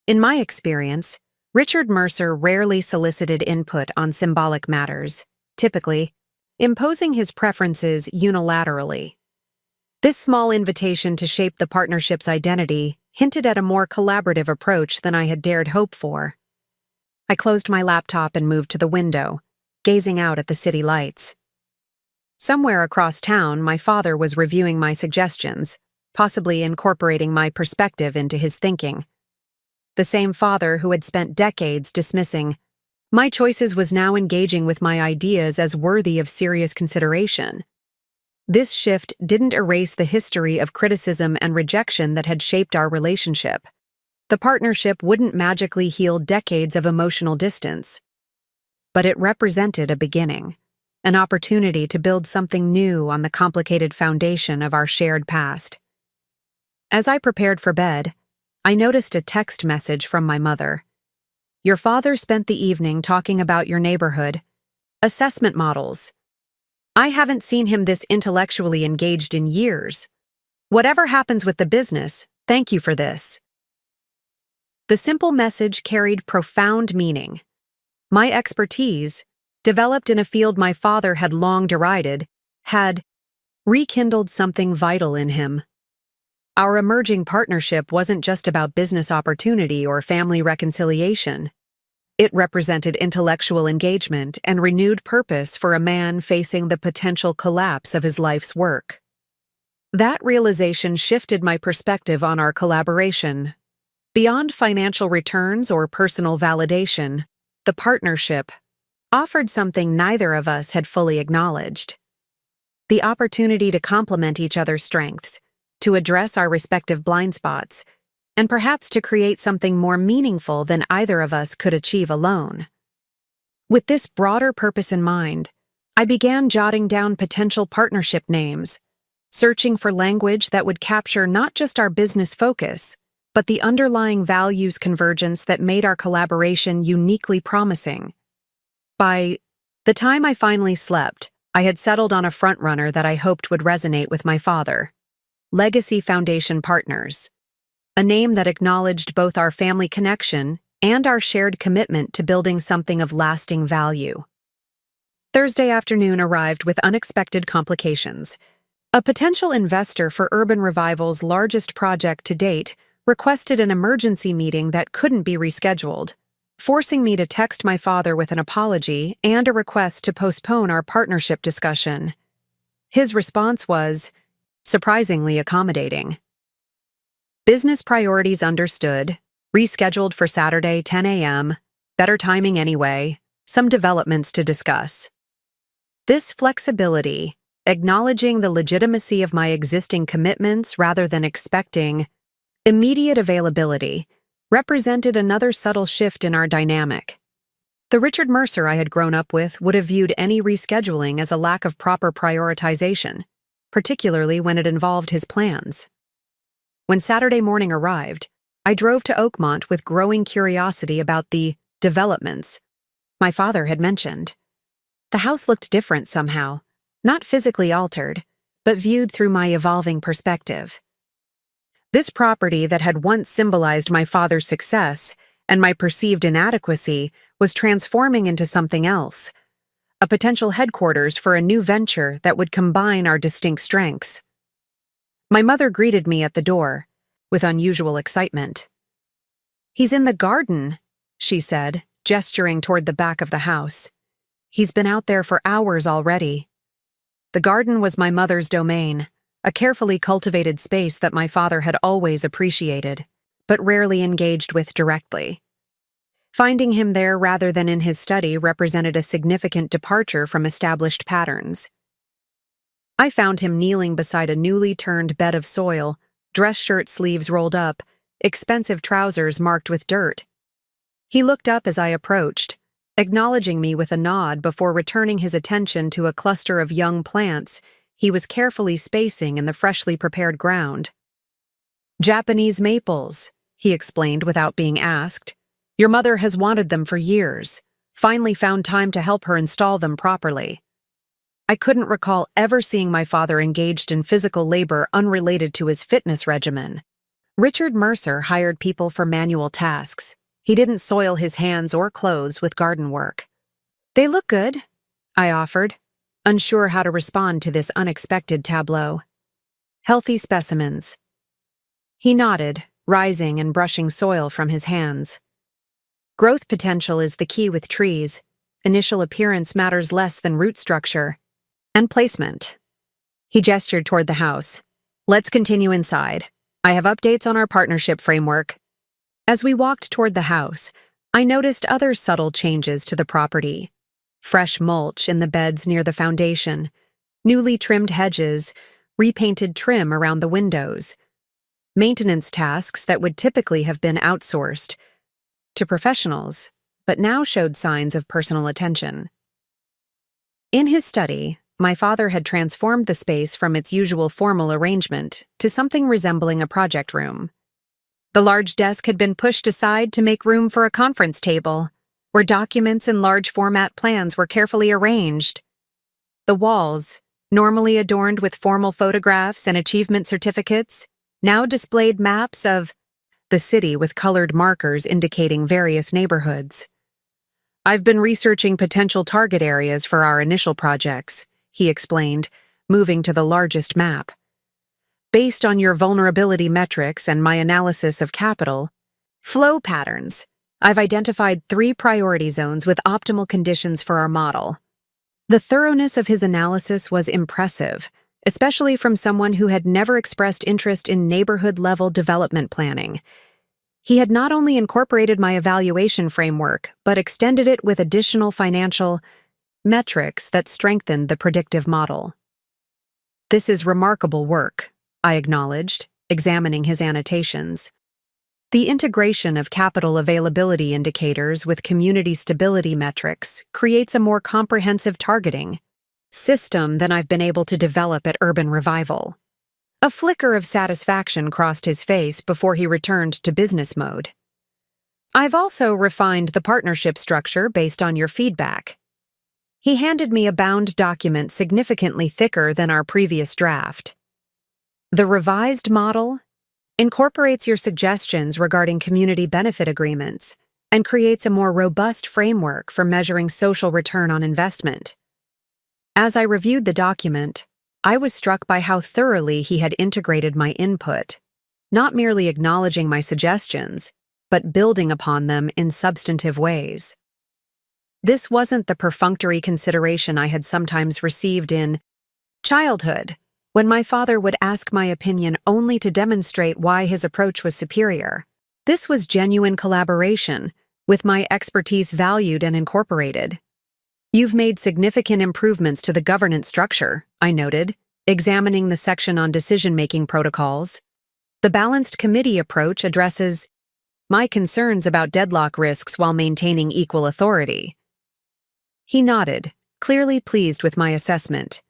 In my experience, Richard Mercer rarely solicited input on symbolic matters, typically imposing his preferences unilaterally. This small invitation to shape the partnership's identity hinted at a more collaborative approach than I had dared hope for. I closed my laptop and moved to the window, gazing out at the city lights. Somewhere across town, my father was reviewing my suggestions, possibly incorporating my perspective into his thinking. The same father who had spent decades dismissing my choices was now engaging with my ideas as worthy of serious consideration. This shift didn't erase the history of criticism and rejection that had shaped our relationship. The partnership wouldn't magically heal decades of emotional distance. But it represented a beginning, an opportunity to build something new on the complicated foundation of our shared past. As I prepared for bed, I noticed a text message from my mother. "Your father spent the evening talking about your neighborhood, assessment models. I haven't seen him this intellectually engaged in years. Whatever happens with the business, thank you for this." The simple message carried profound meaning. My expertise, developed in a field my father had long derided, had rekindled something vital in him. Our emerging partnership wasn't just about business opportunity or family reconciliation. It represented intellectual engagement and renewed purpose for a man facing the potential collapse of his life's work. That realization shifted my perspective on our collaboration. Beyond financial returns or personal validation, the partnership offered something neither of us had fully acknowledged: the opportunity to complement each other's strengths, to address our respective blind spots, and perhaps to create something more meaningful than either of us could achieve alone. With this broader purpose in mind, I began jotting down potential partnership names, searching for language that would capture not just our business focus, but the underlying values convergence that made our collaboration uniquely promising. By the time I finally slept, I had settled on a frontrunner that I hoped would resonate with my father: Legacy Foundation Partners, a name that acknowledged both our family connection and our shared commitment to building something of lasting value. Thursday afternoon arrived with unexpected complications. A potential investor for Urban Revival's largest project to date requested an emergency meeting that couldn't be rescheduled, forcing me to text my father with an apology and a request to postpone our partnership discussion. His response was surprisingly accommodating. Business priorities understood, rescheduled for Saturday 10 a.m., better timing anyway, some developments to discuss. This flexibility, acknowledging the legitimacy of my existing commitments rather than expecting immediate availability, represented another subtle shift in our dynamic. The Richard Mercer I had grown up with would have viewed any rescheduling as a lack of proper prioritization, particularly when it involved his plans. When Saturday morning arrived, I drove to Oakmont with growing curiosity about the developments my father had mentioned. The house looked different somehow, not physically altered, but viewed through my evolving perspective. This property that had once symbolized my father's success and my perceived inadequacy was transforming into something else, a potential headquarters for a new venture that would combine our distinct strengths. My mother greeted me at the door, with unusual excitement. "He's in the garden," she said, gesturing toward the back of the house. "He's been out there for hours already." The garden was my mother's domain, a carefully cultivated space that my father had always appreciated, but rarely engaged with directly. Finding him there rather than in his study represented a significant departure from established patterns. I found him kneeling beside a newly turned bed of soil, dress shirt sleeves rolled up, expensive trousers marked with dirt. He looked up as I approached, acknowledging me with a nod before returning his attention to a cluster of young plants he was carefully spacing in the freshly prepared ground. "Japanese maples," he explained without being asked. "Your mother has wanted them for years. Finally found time to help her install them properly." I couldn't recall ever seeing my father engaged in physical labor unrelated to his fitness regimen. Richard Mercer hired people for manual tasks. He didn't soil his hands or clothes with garden work. "They look good," I offered, unsure how to respond to this unexpected tableau. Healthy specimens. He nodded, rising and brushing soil from his hands. Growth potential is the key with trees. Initial appearance matters less than root structure. And placement. He gestured toward the house. Let's continue inside. I have updates on our partnership framework. As we walked toward the house, I noticed other subtle changes to the property. Fresh mulch in the beds near the foundation, newly trimmed hedges, repainted trim around the windows. Maintenance tasks that would typically have been outsourced to professionals, but now showed signs of personal attention. In his study, my father had transformed the space from its usual formal arrangement to something resembling a project room. The large desk had been pushed aside to make room for a conference table, where documents and large format plans were carefully arranged. The walls, normally adorned with formal photographs and achievement certificates, now displayed maps of the city with colored markers indicating various neighborhoods. I've been researching potential target areas for our initial projects, he explained, moving to the largest map. Based on your vulnerability metrics and my analysis of capital flow patterns, I've identified 3 priority zones with optimal conditions for our model. The thoroughness of his analysis was impressive, especially from someone who had never expressed interest in neighborhood-level development planning. He had not only incorporated my evaluation framework, but extended it with additional financial metrics that strengthened the predictive model. This is remarkable work, I acknowledged, examining his annotations. The integration of capital availability indicators with community stability metrics creates a more comprehensive targeting system than I've been able to develop at Urban Revival. A flicker of satisfaction crossed his face before he returned to business mode. I've also refined the partnership structure based on your feedback. He handed me a bound document significantly thicker than our previous draft. The revised model incorporates your suggestions regarding community benefit agreements and creates a more robust framework for measuring social return on investment. As I reviewed the document, I was struck by how thoroughly he had integrated my input, not merely acknowledging my suggestions, but building upon them in substantive ways. This wasn't the perfunctory consideration I had sometimes received in childhood, when my father would ask my opinion only to demonstrate why his approach was superior. This was genuine collaboration, with my expertise valued and incorporated. You've made significant improvements to the governance structure, I noted, examining the section on decision-making protocols. The balanced committee approach addresses my concerns about deadlock risks while maintaining equal authority. He nodded, clearly pleased with my assessment.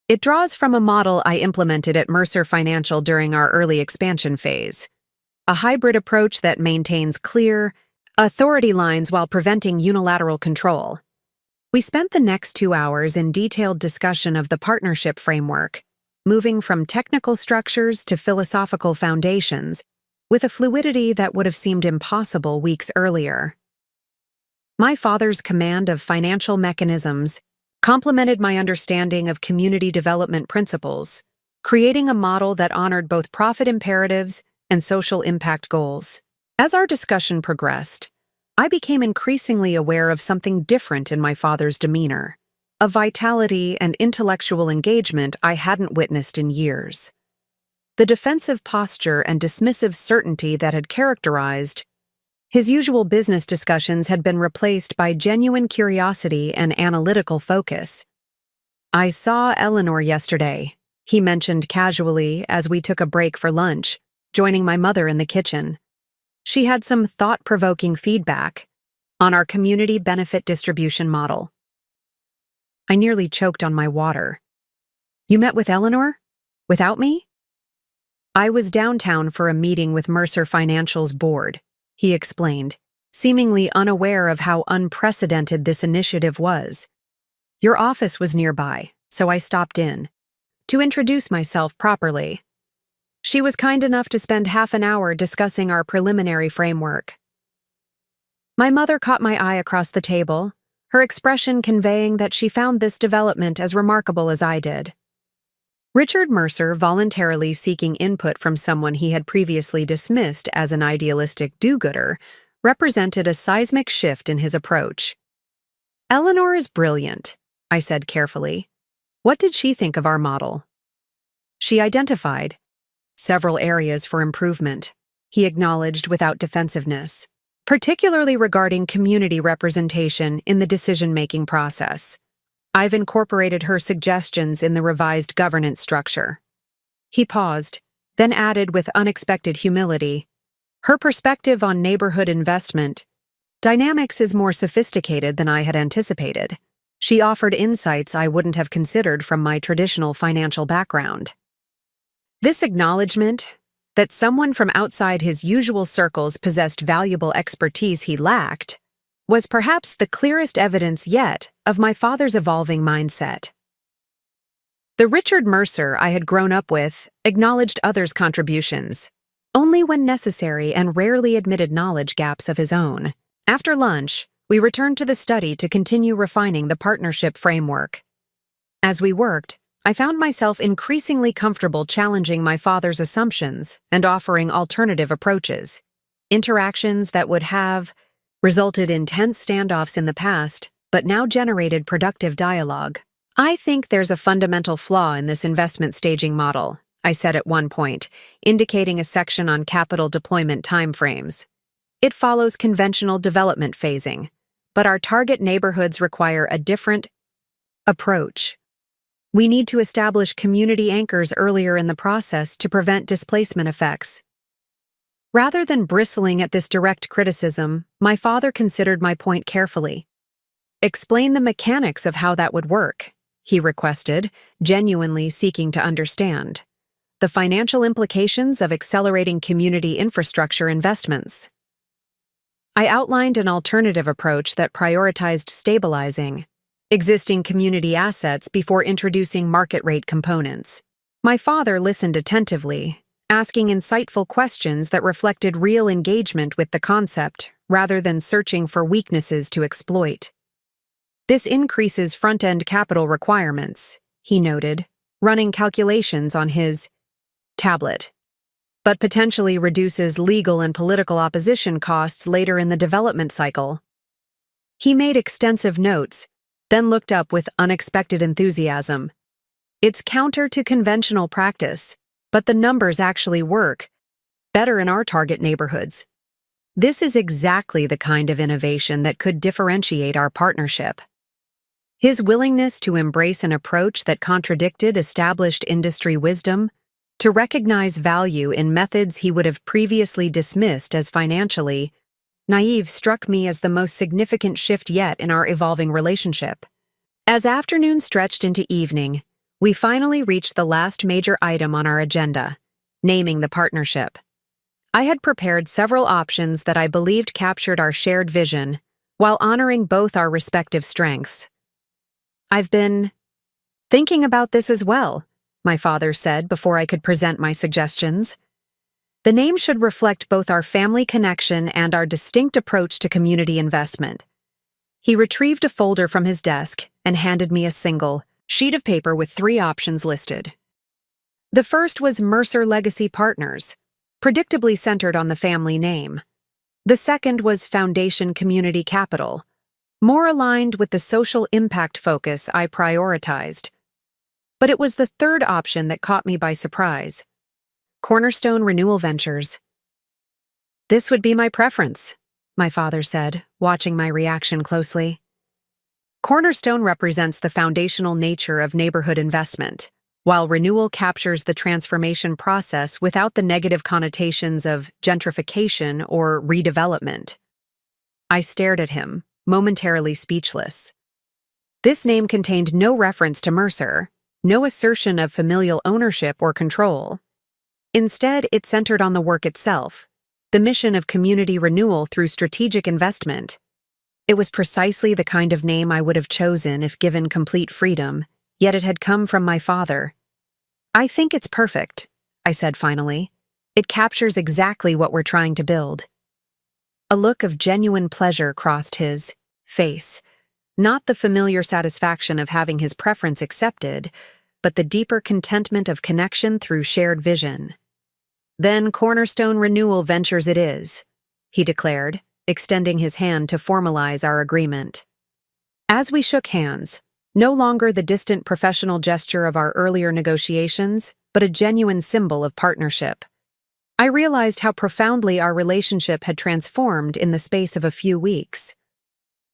It draws from a model I implemented at Mercer Financial during our early expansion phase, a hybrid approach that maintains clear authority lines while preventing unilateral control. We spent the next 2 hours in detailed discussion of the partnership framework, moving from technical structures to philosophical foundations, with a fluidity that would have seemed impossible weeks earlier. My father's command of financial mechanisms complemented my understanding of community development principles, creating a model that honored both profit imperatives and social impact goals. As our discussion progressed, I became increasingly aware of something different in my father's demeanor, a vitality and intellectual engagement I hadn't witnessed in years. The defensive posture and dismissive certainty that had characterized his usual business discussions had been replaced by genuine curiosity and analytical focus. I saw Eleanor yesterday, he mentioned casually as we took a break for lunch, joining my mother in the kitchen. She had some thought-provoking feedback on our community benefit distribution model. I nearly choked on my water. You met with Eleanor? Without me? I was downtown for a meeting with Mercer Financial's board, he explained, seemingly unaware of how unprecedented this initiative was. Your office was nearby, so I stopped in to introduce myself properly. She was kind enough to spend half an hour discussing our preliminary framework. My mother caught my eye across the table, her expression conveying that she found this development as remarkable as I did. Richard Mercer, voluntarily seeking input from someone he had previously dismissed as an idealistic do-gooder, represented a seismic shift in his approach. "Eleanor is brilliant," I said carefully. "What did she think of our model?" She identified several areas for improvement, he acknowledged without defensiveness, particularly regarding community representation in the decision-making process. "I've incorporated her suggestions in the revised governance structure." He paused, then added with unexpected humility, "Her perspective on neighborhood investment dynamics is more sophisticated than I had anticipated. She offered insights I wouldn't have considered from my traditional financial background." This acknowledgement that someone from outside his usual circles possessed valuable expertise he lacked was perhaps the clearest evidence yet of my father's evolving mindset. The Richard Mercer I had grown up with acknowledged others' contributions, only when necessary, and rarely admitted knowledge gaps of his own. After lunch, we returned to the study to continue refining the partnership framework. As we worked, I found myself increasingly comfortable challenging my father's assumptions and offering alternative approaches. Interactions that would have resulted in tense standoffs in the past, but now generated productive dialogue. "I think there's a fundamental flaw in this investment staging model," I said at one point, indicating a section on capital deployment timeframes. "It follows conventional development phasing, but our target neighborhoods require a different approach. We need to establish community anchors earlier in the process to prevent displacement effects." Rather than bristling at this direct criticism, my father considered my point carefully. "Explain the mechanics of how that would work," he requested, genuinely seeking to understand. "The financial implications of accelerating community infrastructure investments." I outlined an alternative approach that prioritized stabilizing existing community assets before introducing market rate components. My father listened attentively, asking insightful questions that reflected real engagement with the concept rather than searching for weaknesses to exploit. "This increases front-end capital requirements," he noted, running calculations on his tablet, "but potentially reduces legal and political opposition costs later in the development cycle." He made extensive notes, then looked up with unexpected enthusiasm. "It's counter to conventional practice, but the numbers actually work better in our target neighborhoods. This is exactly the kind of innovation that could differentiate our partnership." His willingness to embrace an approach that contradicted established industry wisdom, to recognize value in methods he would have previously dismissed as financially naive, struck me as the most significant shift yet in our evolving relationship. As afternoon stretched into evening, we finally reached the last major item on our agenda, naming the partnership. I had prepared several options that I believed captured our shared vision, while honoring both our respective strengths. "I've been thinking about this as well," my father said before I could present my suggestions. "The name should reflect both our family connection and our distinct approach to community investment." He retrieved a folder from his desk and handed me a single sheet of paper with 3 options listed. The first was Mercer Legacy Partners, predictably centered on the family name. The second was Foundation Community Capital, more aligned with the social impact focus I prioritized. But it was the third option that caught me by surprise: Cornerstone Renewal Ventures. "This would be my preference," my father said, watching my reaction closely. Cornerstone represents the foundational nature of neighborhood investment, while renewal captures the transformation process without the negative connotations of gentrification or redevelopment. I stared at him, momentarily speechless. This name contained no reference to Mercer, no assertion of familial ownership or control. Instead, it centered on the work itself, the mission of community renewal through strategic investment. It was precisely the kind of name I would have chosen if given complete freedom, yet it had come from my father. "I think it's perfect," I said finally. "It captures exactly what we're trying to build." A look of genuine pleasure crossed his face, not the familiar satisfaction of having his preference accepted, but the deeper contentment of connection through shared vision. "Then Cornerstone Renewal Ventures it is," he declared, extending his hand to formalize our agreement. As we shook hands, no longer the distant professional gesture of our earlier negotiations, but a genuine symbol of partnership, I realized how profoundly our relationship had transformed in the space of a few weeks.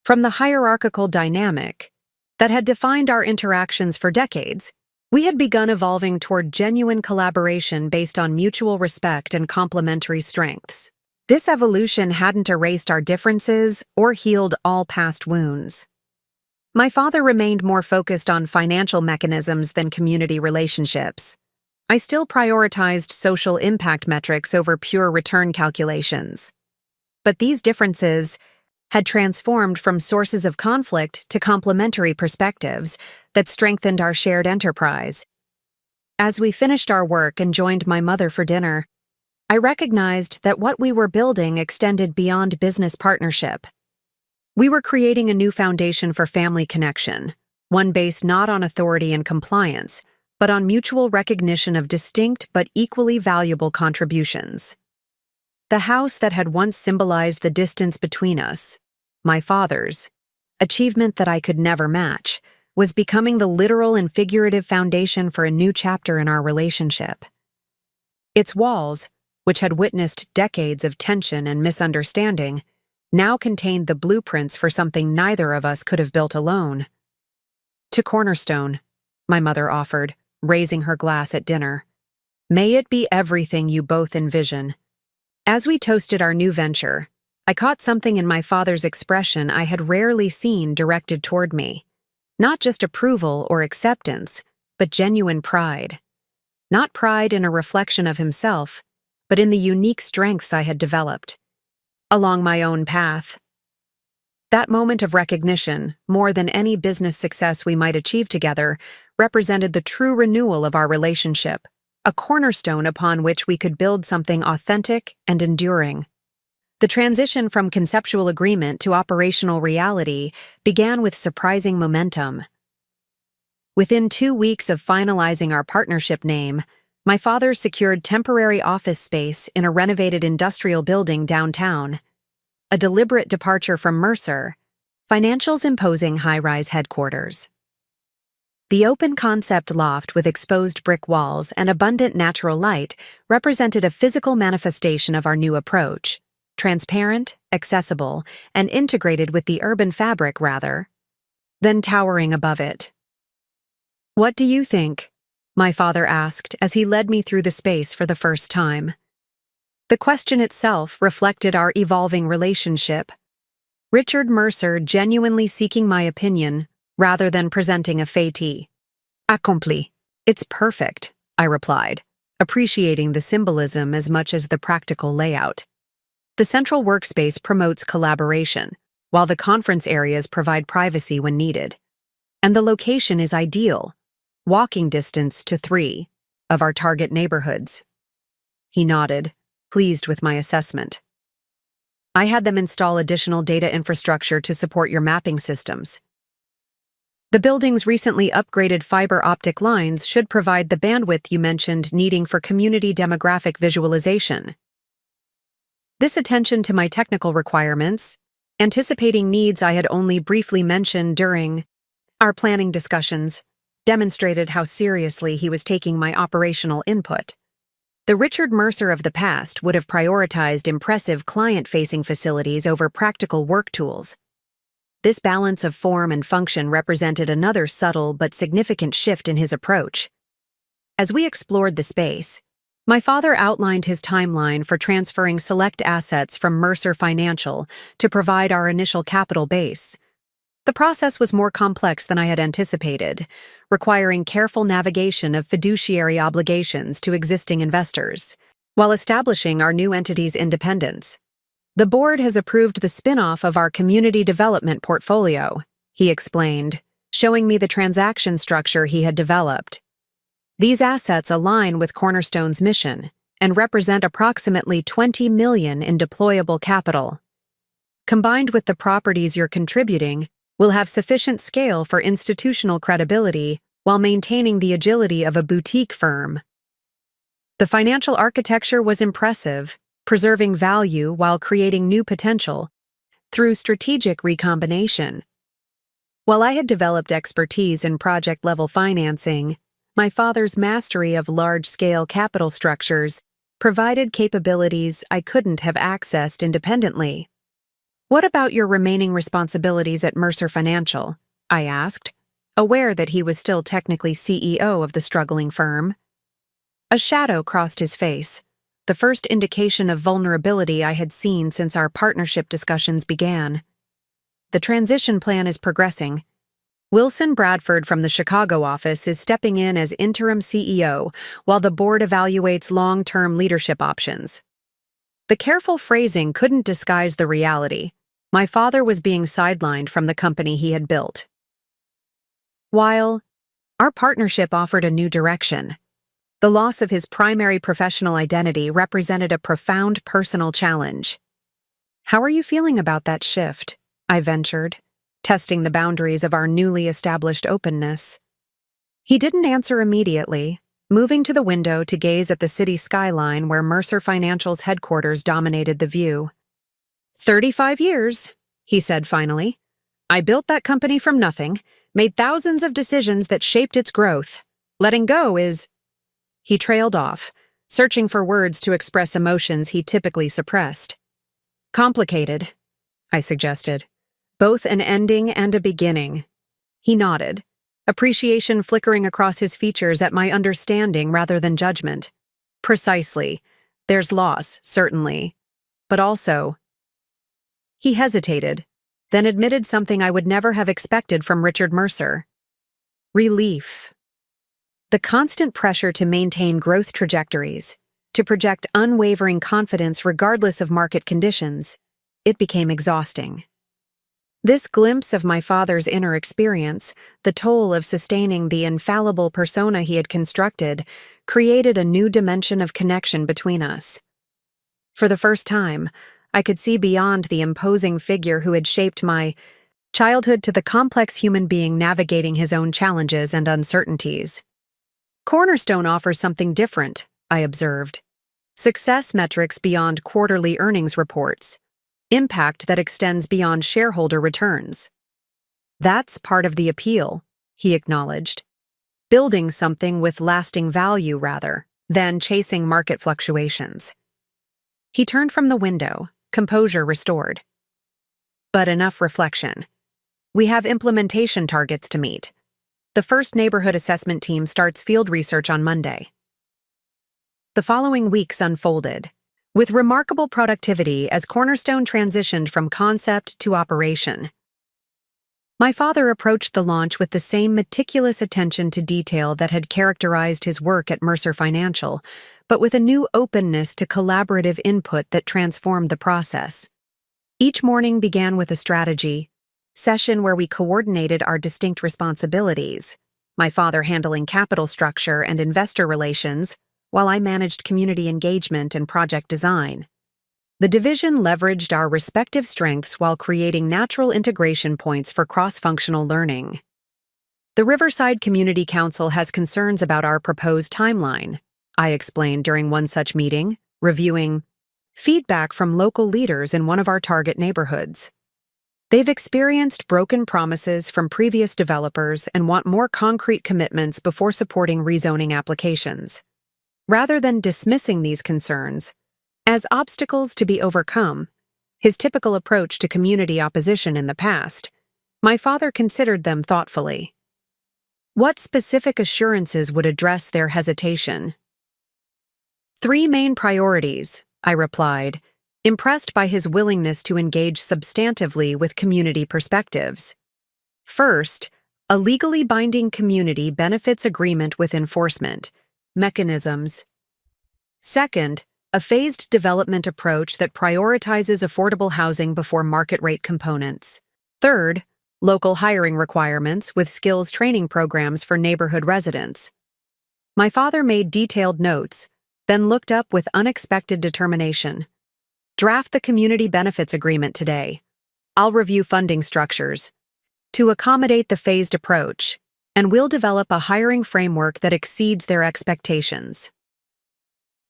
From the hierarchical dynamic that had defined our interactions for decades, we had begun evolving toward genuine collaboration based on mutual respect and complementary strengths. This evolution hadn't erased our differences or healed all past wounds. My father remained more focused on financial mechanisms than community relationships. I still prioritized social impact metrics over pure return calculations. But these differences had transformed from sources of conflict to complementary perspectives that strengthened our shared enterprise. As we finished our work and joined my mother for dinner, I recognized that what we were building extended beyond business partnership. We were creating a new foundation for family connection, one based not on authority and compliance, but on mutual recognition of distinct but equally valuable contributions. The house that had once symbolized the distance between us, my father's, achievement that I could never match, was becoming the literal and figurative foundation for a new chapter in our relationship. Its walls, which had witnessed decades of tension and misunderstanding, now contained the blueprints for something neither of us could have built alone. "To Cornerstone," my mother offered, raising her glass at dinner. "May it be everything you both envision." As we toasted our new venture, I caught something in my father's expression I had rarely seen directed toward me. Not just approval or acceptance, but genuine pride. Not pride in a reflection of himself, but in the unique strengths I had developed along my own path. That moment of recognition, more than any business success we might achieve together, represented the true renewal of our relationship, a cornerstone upon which we could build something authentic and enduring. The transition from conceptual agreement to operational reality began with surprising momentum. Within 2 weeks of finalizing our partnership name, my father secured temporary office space in a renovated industrial building downtown, a deliberate departure from Mercer, Financial's imposing high-rise headquarters. The open concept loft with exposed brick walls and abundant natural light represented a physical manifestation of our new approach, transparent, accessible, and integrated with the urban fabric rather than towering above it. "What do you think?" my father asked as he led me through the space for the first time. The question itself reflected our evolving relationship. Richard Mercer genuinely seeking my opinion rather than presenting a fait accompli. "It's perfect," I replied, appreciating the symbolism as much as the practical layout. The central workspace promotes collaboration, while the conference areas provide privacy when needed. And the location is ideal, walking distance to 3 of our target neighborhoods. He nodded, pleased with my assessment. "I had them install additional data infrastructure to support your mapping systems. The building's recently upgraded fiber optic lines should provide the bandwidth you mentioned needing for community demographic visualization." This attention to my technical requirements, anticipating needs I had only briefly mentioned during our planning discussions, demonstrated how seriously he was taking my operational input. The Richard Mercer of the past would have prioritized impressive client-facing facilities over practical work tools. This balance of form and function represented another subtle but significant shift in his approach. As we explored the space, my father outlined his timeline for transferring select assets from Mercer Financial to provide our initial capital base. The process was more complex than I had anticipated, requiring careful navigation of fiduciary obligations to existing investors, while establishing our new entity's independence. "The board has approved the spin-off of our community development portfolio," he explained, showing me the transaction structure he had developed. "These assets align with Cornerstone's mission and represent approximately $20 million in deployable capital. Combined with the properties you're contributing, we'll have sufficient scale for institutional credibility while maintaining the agility of a boutique firm. The financial architecture was impressive, preserving value while creating new potential through strategic recombination. While I had developed expertise in project-level financing, my father's mastery of large-scale capital structures provided capabilities I couldn't have accessed independently. "What about your remaining responsibilities at Mercer Financial?" I asked, aware that he was still technically CEO of the struggling firm. A shadow crossed his face, the first indication of vulnerability I had seen since our partnership discussions began. "The transition plan is progressing. Wilson Bradford from the Chicago office is stepping in as interim CEO while the board evaluates long-term leadership options." The careful phrasing couldn't disguise the reality. My father was being sidelined from the company he had built. While our partnership offered a new direction, the loss of his primary professional identity represented a profound personal challenge. "How are you feeling about that shift?" I ventured, testing the boundaries of our newly established openness. He didn't answer immediately, moving to the window to gaze at the city skyline where Mercer Financial's headquarters dominated the view. 35 years, he said finally. "I built that company from nothing, made thousands of decisions that shaped its growth. Letting go is—" He trailed off, searching for words to express emotions he typically suppressed. "Complicated," I suggested. "Both an ending and a beginning." He nodded, appreciation flickering across his features at my understanding rather than judgment. "Precisely. There's loss, certainly. But also—" He hesitated, then admitted something I would never have expected from Richard Mercer. "Relief." The constant pressure to maintain growth trajectories, to project unwavering confidence regardless of market conditions, it became exhausting. This glimpse of my father's inner experience, the toll of sustaining the infallible persona he had constructed, created a new dimension of connection between us. For the first time, I could see beyond the imposing figure who had shaped my childhood to the complex human being navigating his own challenges and uncertainties. Cornerstone offers something different, I observed. Success metrics beyond quarterly earnings reports. Impact that extends beyond shareholder returns. "That's part of the appeal," he acknowledged. "Building something with lasting value rather than chasing market fluctuations." He turned from the window, composure restored. "But enough reflection. We have implementation targets to meet. The first neighborhood assessment team starts field research on Monday." The following weeks unfolded, with remarkable productivity as Cornerstone transitioned from concept to operation. My father approached the launch with the same meticulous attention to detail that had characterized his work at Mercer Financial, but with a new openness to collaborative input that transformed the process. Each morning began with a strategy session where we coordinated our distinct responsibilities, my father handling capital structure and investor relations, while I managed community engagement and project design. The division leveraged our respective strengths while creating natural integration points for cross-functional learning. "The Riverside Community Council has concerns about our proposed timeline," I explained during one such meeting, reviewing feedback from local leaders in one of our target neighborhoods. "They've experienced broken promises from previous developers and want more concrete commitments before supporting rezoning applications." Rather than dismissing these concerns as obstacles to be overcome, his typical approach to community opposition in the past, my father considered them thoughtfully. "What specific assurances would address their hesitation?" "Three main priorities," I replied, impressed by his willingness to engage substantively with community perspectives. "First, a legally binding community benefits agreement with enforcement mechanisms. Second, a phased development approach that prioritizes affordable housing before market rate components. Third, local hiring requirements with skills training programs for neighborhood residents." My father made detailed notes, then looked up with unexpected determination. "Draft the community benefits agreement today. I'll review funding structures to accommodate the phased approach, and we'll develop a hiring framework that exceeds their expectations.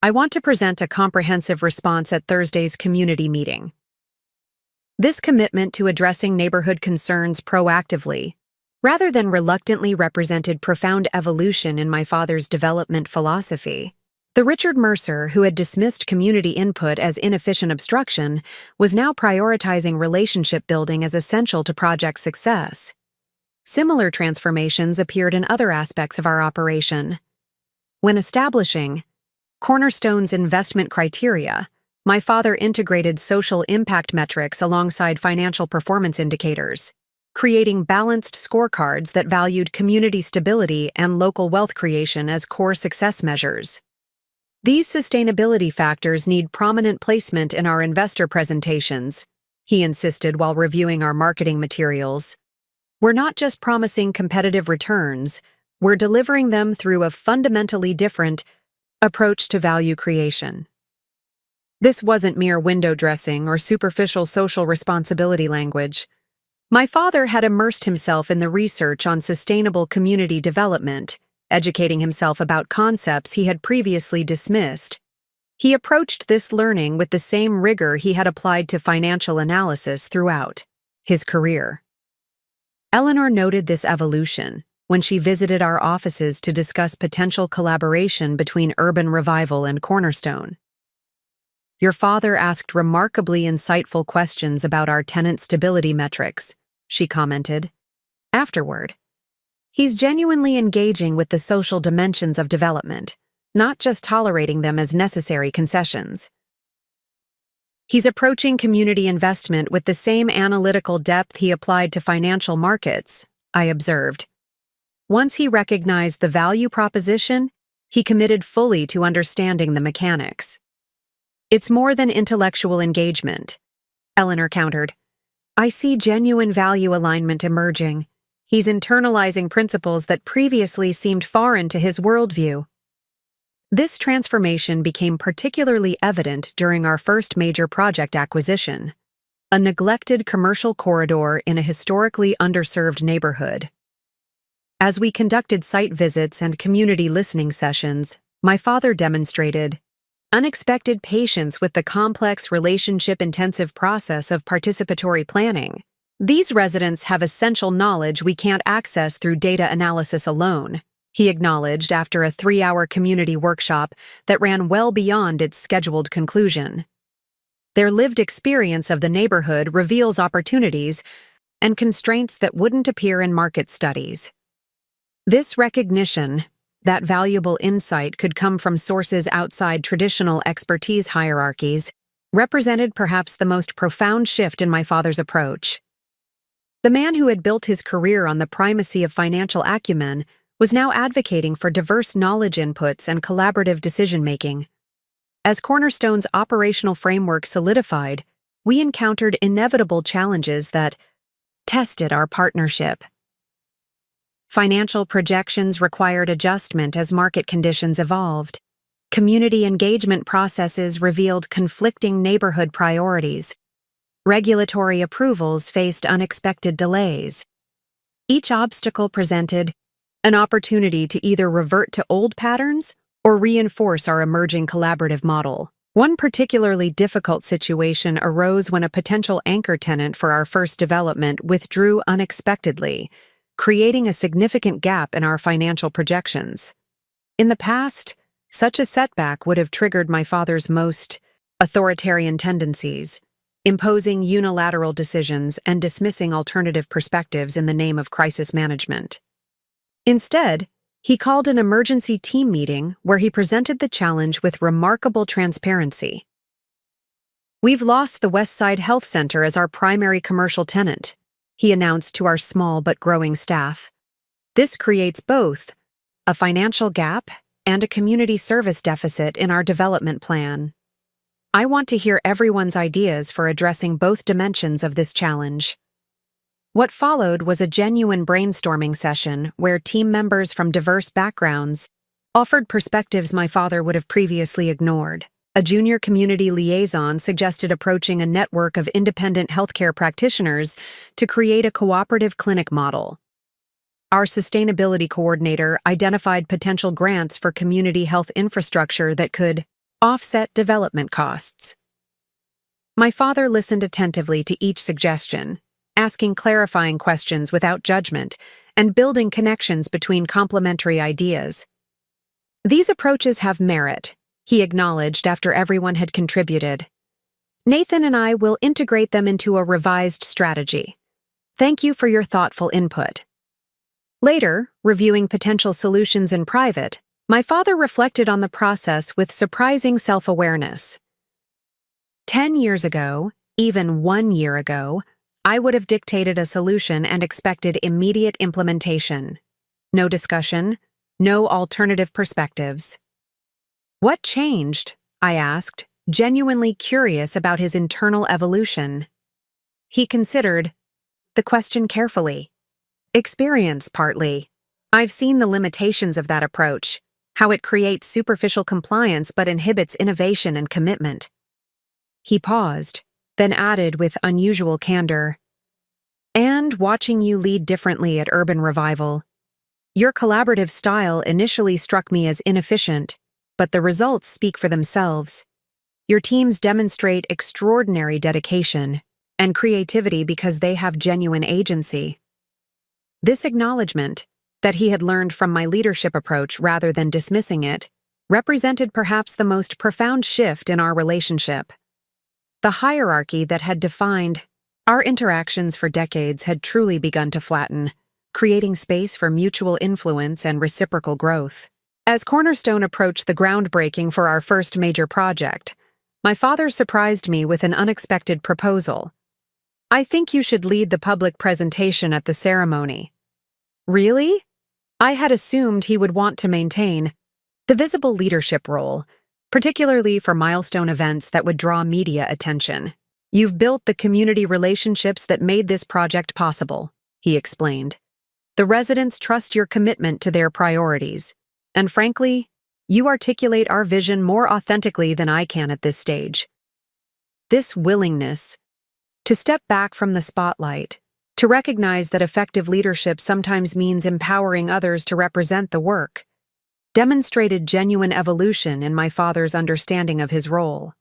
I want to present a comprehensive response at Thursday's community meeting. This commitment to addressing neighborhood concerns proactively, rather than reluctantly, represented profound evolution in my father's development philosophy. The Richard Mercer who had dismissed community input as inefficient obstruction was now prioritizing relationship building as essential to project success. Similar transformations appeared in other aspects of our operation. When establishing Cornerstone's investment criteria, my father integrated social impact metrics alongside financial performance indicators, creating balanced scorecards that valued community stability and local wealth creation as core success measures. These sustainability factors need prominent placement in our investor presentations, he insisted while reviewing our marketing materials. We're not just promising competitive returns, we're delivering them through a fundamentally different approach to value creation. This wasn't mere window dressing or superficial social responsibility language. My father had immersed himself in the research on sustainable community development, educating himself about concepts he had previously dismissed. He approached this learning with the same rigor he had applied to financial analysis throughout his career. Eleanor noted this evolution when she visited our offices to discuss potential collaboration between Urban Revival and Cornerstone. Your father asked remarkably insightful questions about our tenant stability metrics, she commented. Afterward, he's genuinely engaging with the social dimensions of development, not just tolerating them as necessary concessions. He's approaching community investment with the same analytical depth he applied to financial markets, I observed. Once he recognized the value proposition, he committed fully to understanding the mechanics. It's more than intellectual engagement, Eleanor countered. I see genuine value alignment emerging. He's internalizing principles that previously seemed foreign to his worldview. This transformation became particularly evident during our first major project acquisition, a neglected commercial corridor in a historically underserved neighborhood. As we conducted site visits and community listening sessions, my father demonstrated unexpected patience with the complex relationship-intensive process of participatory planning. These residents have essential knowledge we can't access through data analysis alone, he acknowledged after a 3-hour community workshop that ran well beyond its scheduled conclusion. Their lived experience of the neighborhood reveals opportunities and constraints that wouldn't appear in market studies. This recognition that valuable insight could come from sources outside traditional expertise hierarchies represented perhaps the most profound shift in my father's approach. The man who had built his career on the primacy of financial acumen was now advocating for diverse knowledge inputs and collaborative decision-making. As Cornerstone's operational framework solidified, we encountered inevitable challenges that tested our partnership. Financial projections required adjustment as market conditions evolved. Community engagement processes revealed conflicting neighborhood priorities. Regulatory approvals faced unexpected delays. Each obstacle presented an opportunity to either revert to old patterns or reinforce our emerging collaborative model. One particularly difficult situation arose when a potential anchor tenant for our first development withdrew unexpectedly, creating a significant gap in our financial projections. In the past, such a setback would have triggered my father's most authoritarian tendencies, imposing unilateral decisions and dismissing alternative perspectives in the name of crisis management. Instead, he called an emergency team meeting where he presented the challenge with remarkable transparency. We've lost the Westside Health Center as our primary commercial tenant, he announced to our small but growing staff. This creates both a financial gap and a community service deficit in our development plan. I want to hear everyone's ideas for addressing both dimensions of this challenge. What followed was a genuine brainstorming session where team members from diverse backgrounds offered perspectives my father would have previously ignored. A junior community liaison suggested approaching a network of independent healthcare practitioners to create a cooperative clinic model. our sustainability coordinator identified potential grants for community health infrastructure that could offset development costs. My father listened attentively to each suggestion, asking clarifying questions without judgment and building connections between complementary ideas. These approaches have merit, he acknowledged after everyone had contributed. Nathan and I will integrate them into a revised strategy. Thank you for your thoughtful input. Later, reviewing potential solutions in private, my father reflected on the process with surprising self-awareness. 10 years ago, even 1 year ago, I would have dictated a solution and expected immediate implementation. No discussion, no alternative perspectives. What changed? I asked, genuinely curious about his internal evolution. He considered the question carefully. Experience, partly. I've seen the limitations of that approach, how it creates superficial compliance but inhibits innovation and commitment. He paused, then added with unusual candor, "And watching you lead differently at Urban Revival. Your collaborative style initially struck me as inefficient, but the results speak for themselves. Your teams demonstrate extraordinary dedication and creativity because they have genuine agency." This acknowledgement, that he had learned from my leadership approach rather than dismissing it, represented perhaps the most profound shift in our relationship. The hierarchy that had defined our interactions for decades had truly begun to flatten, creating space for mutual influence and reciprocal growth. As Cornerstone approached the groundbreaking for our first major project, my father surprised me with an unexpected proposal. "I think you should lead the public presentation at the ceremony." Really? I had assumed he would want to maintain the visible leadership role, particularly for milestone events that would draw media attention. "You've built the community relationships that made this project possible," he explained. "The residents trust your commitment to their priorities, and frankly, you articulate our vision more authentically than I can at this stage." This willingness to step back from the spotlight, to recognize that effective leadership sometimes means empowering others to represent the work, demonstrated genuine evolution in my father's understanding of his role.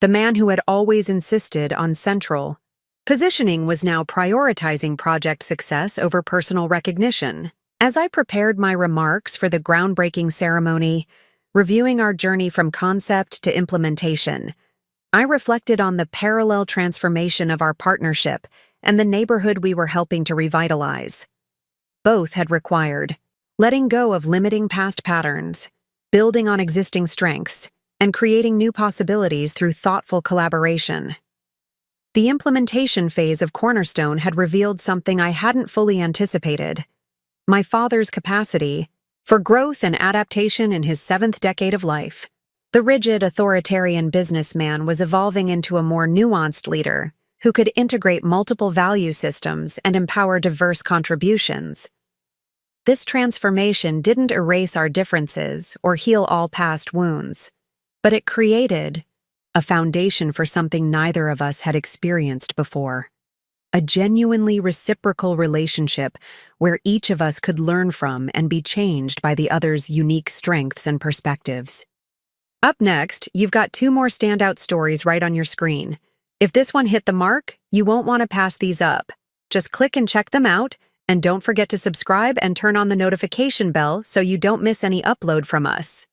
The man who had always insisted on central positioning was now prioritizing project success over personal recognition. As I prepared my remarks for the groundbreaking ceremony, reviewing our journey from concept to implementation, I reflected on the parallel transformation of our partnership and the neighborhood we were helping to revitalize. Both had required letting go of limiting past patterns, building on existing strengths, and creating new possibilities through thoughtful collaboration. The implementation phase of Cornerstone had revealed something I hadn't fully anticipated: my father's capacity for growth and adaptation in his 7th decade of life. The rigid, authoritarian businessman was evolving into a more nuanced leader who could integrate multiple value systems and empower diverse contributions. This transformation didn't erase our differences or heal all past wounds, but it created a foundation for something neither of us had experienced before: a genuinely reciprocal relationship where each of us could learn from and be changed by the other's unique strengths and perspectives. Up next, you've got 2 more standout stories right on your screen. If this one hit the mark, you won't want to pass these up. Just click and check them out, and don't forget to subscribe and turn on the notification bell so you don't miss any upload from us.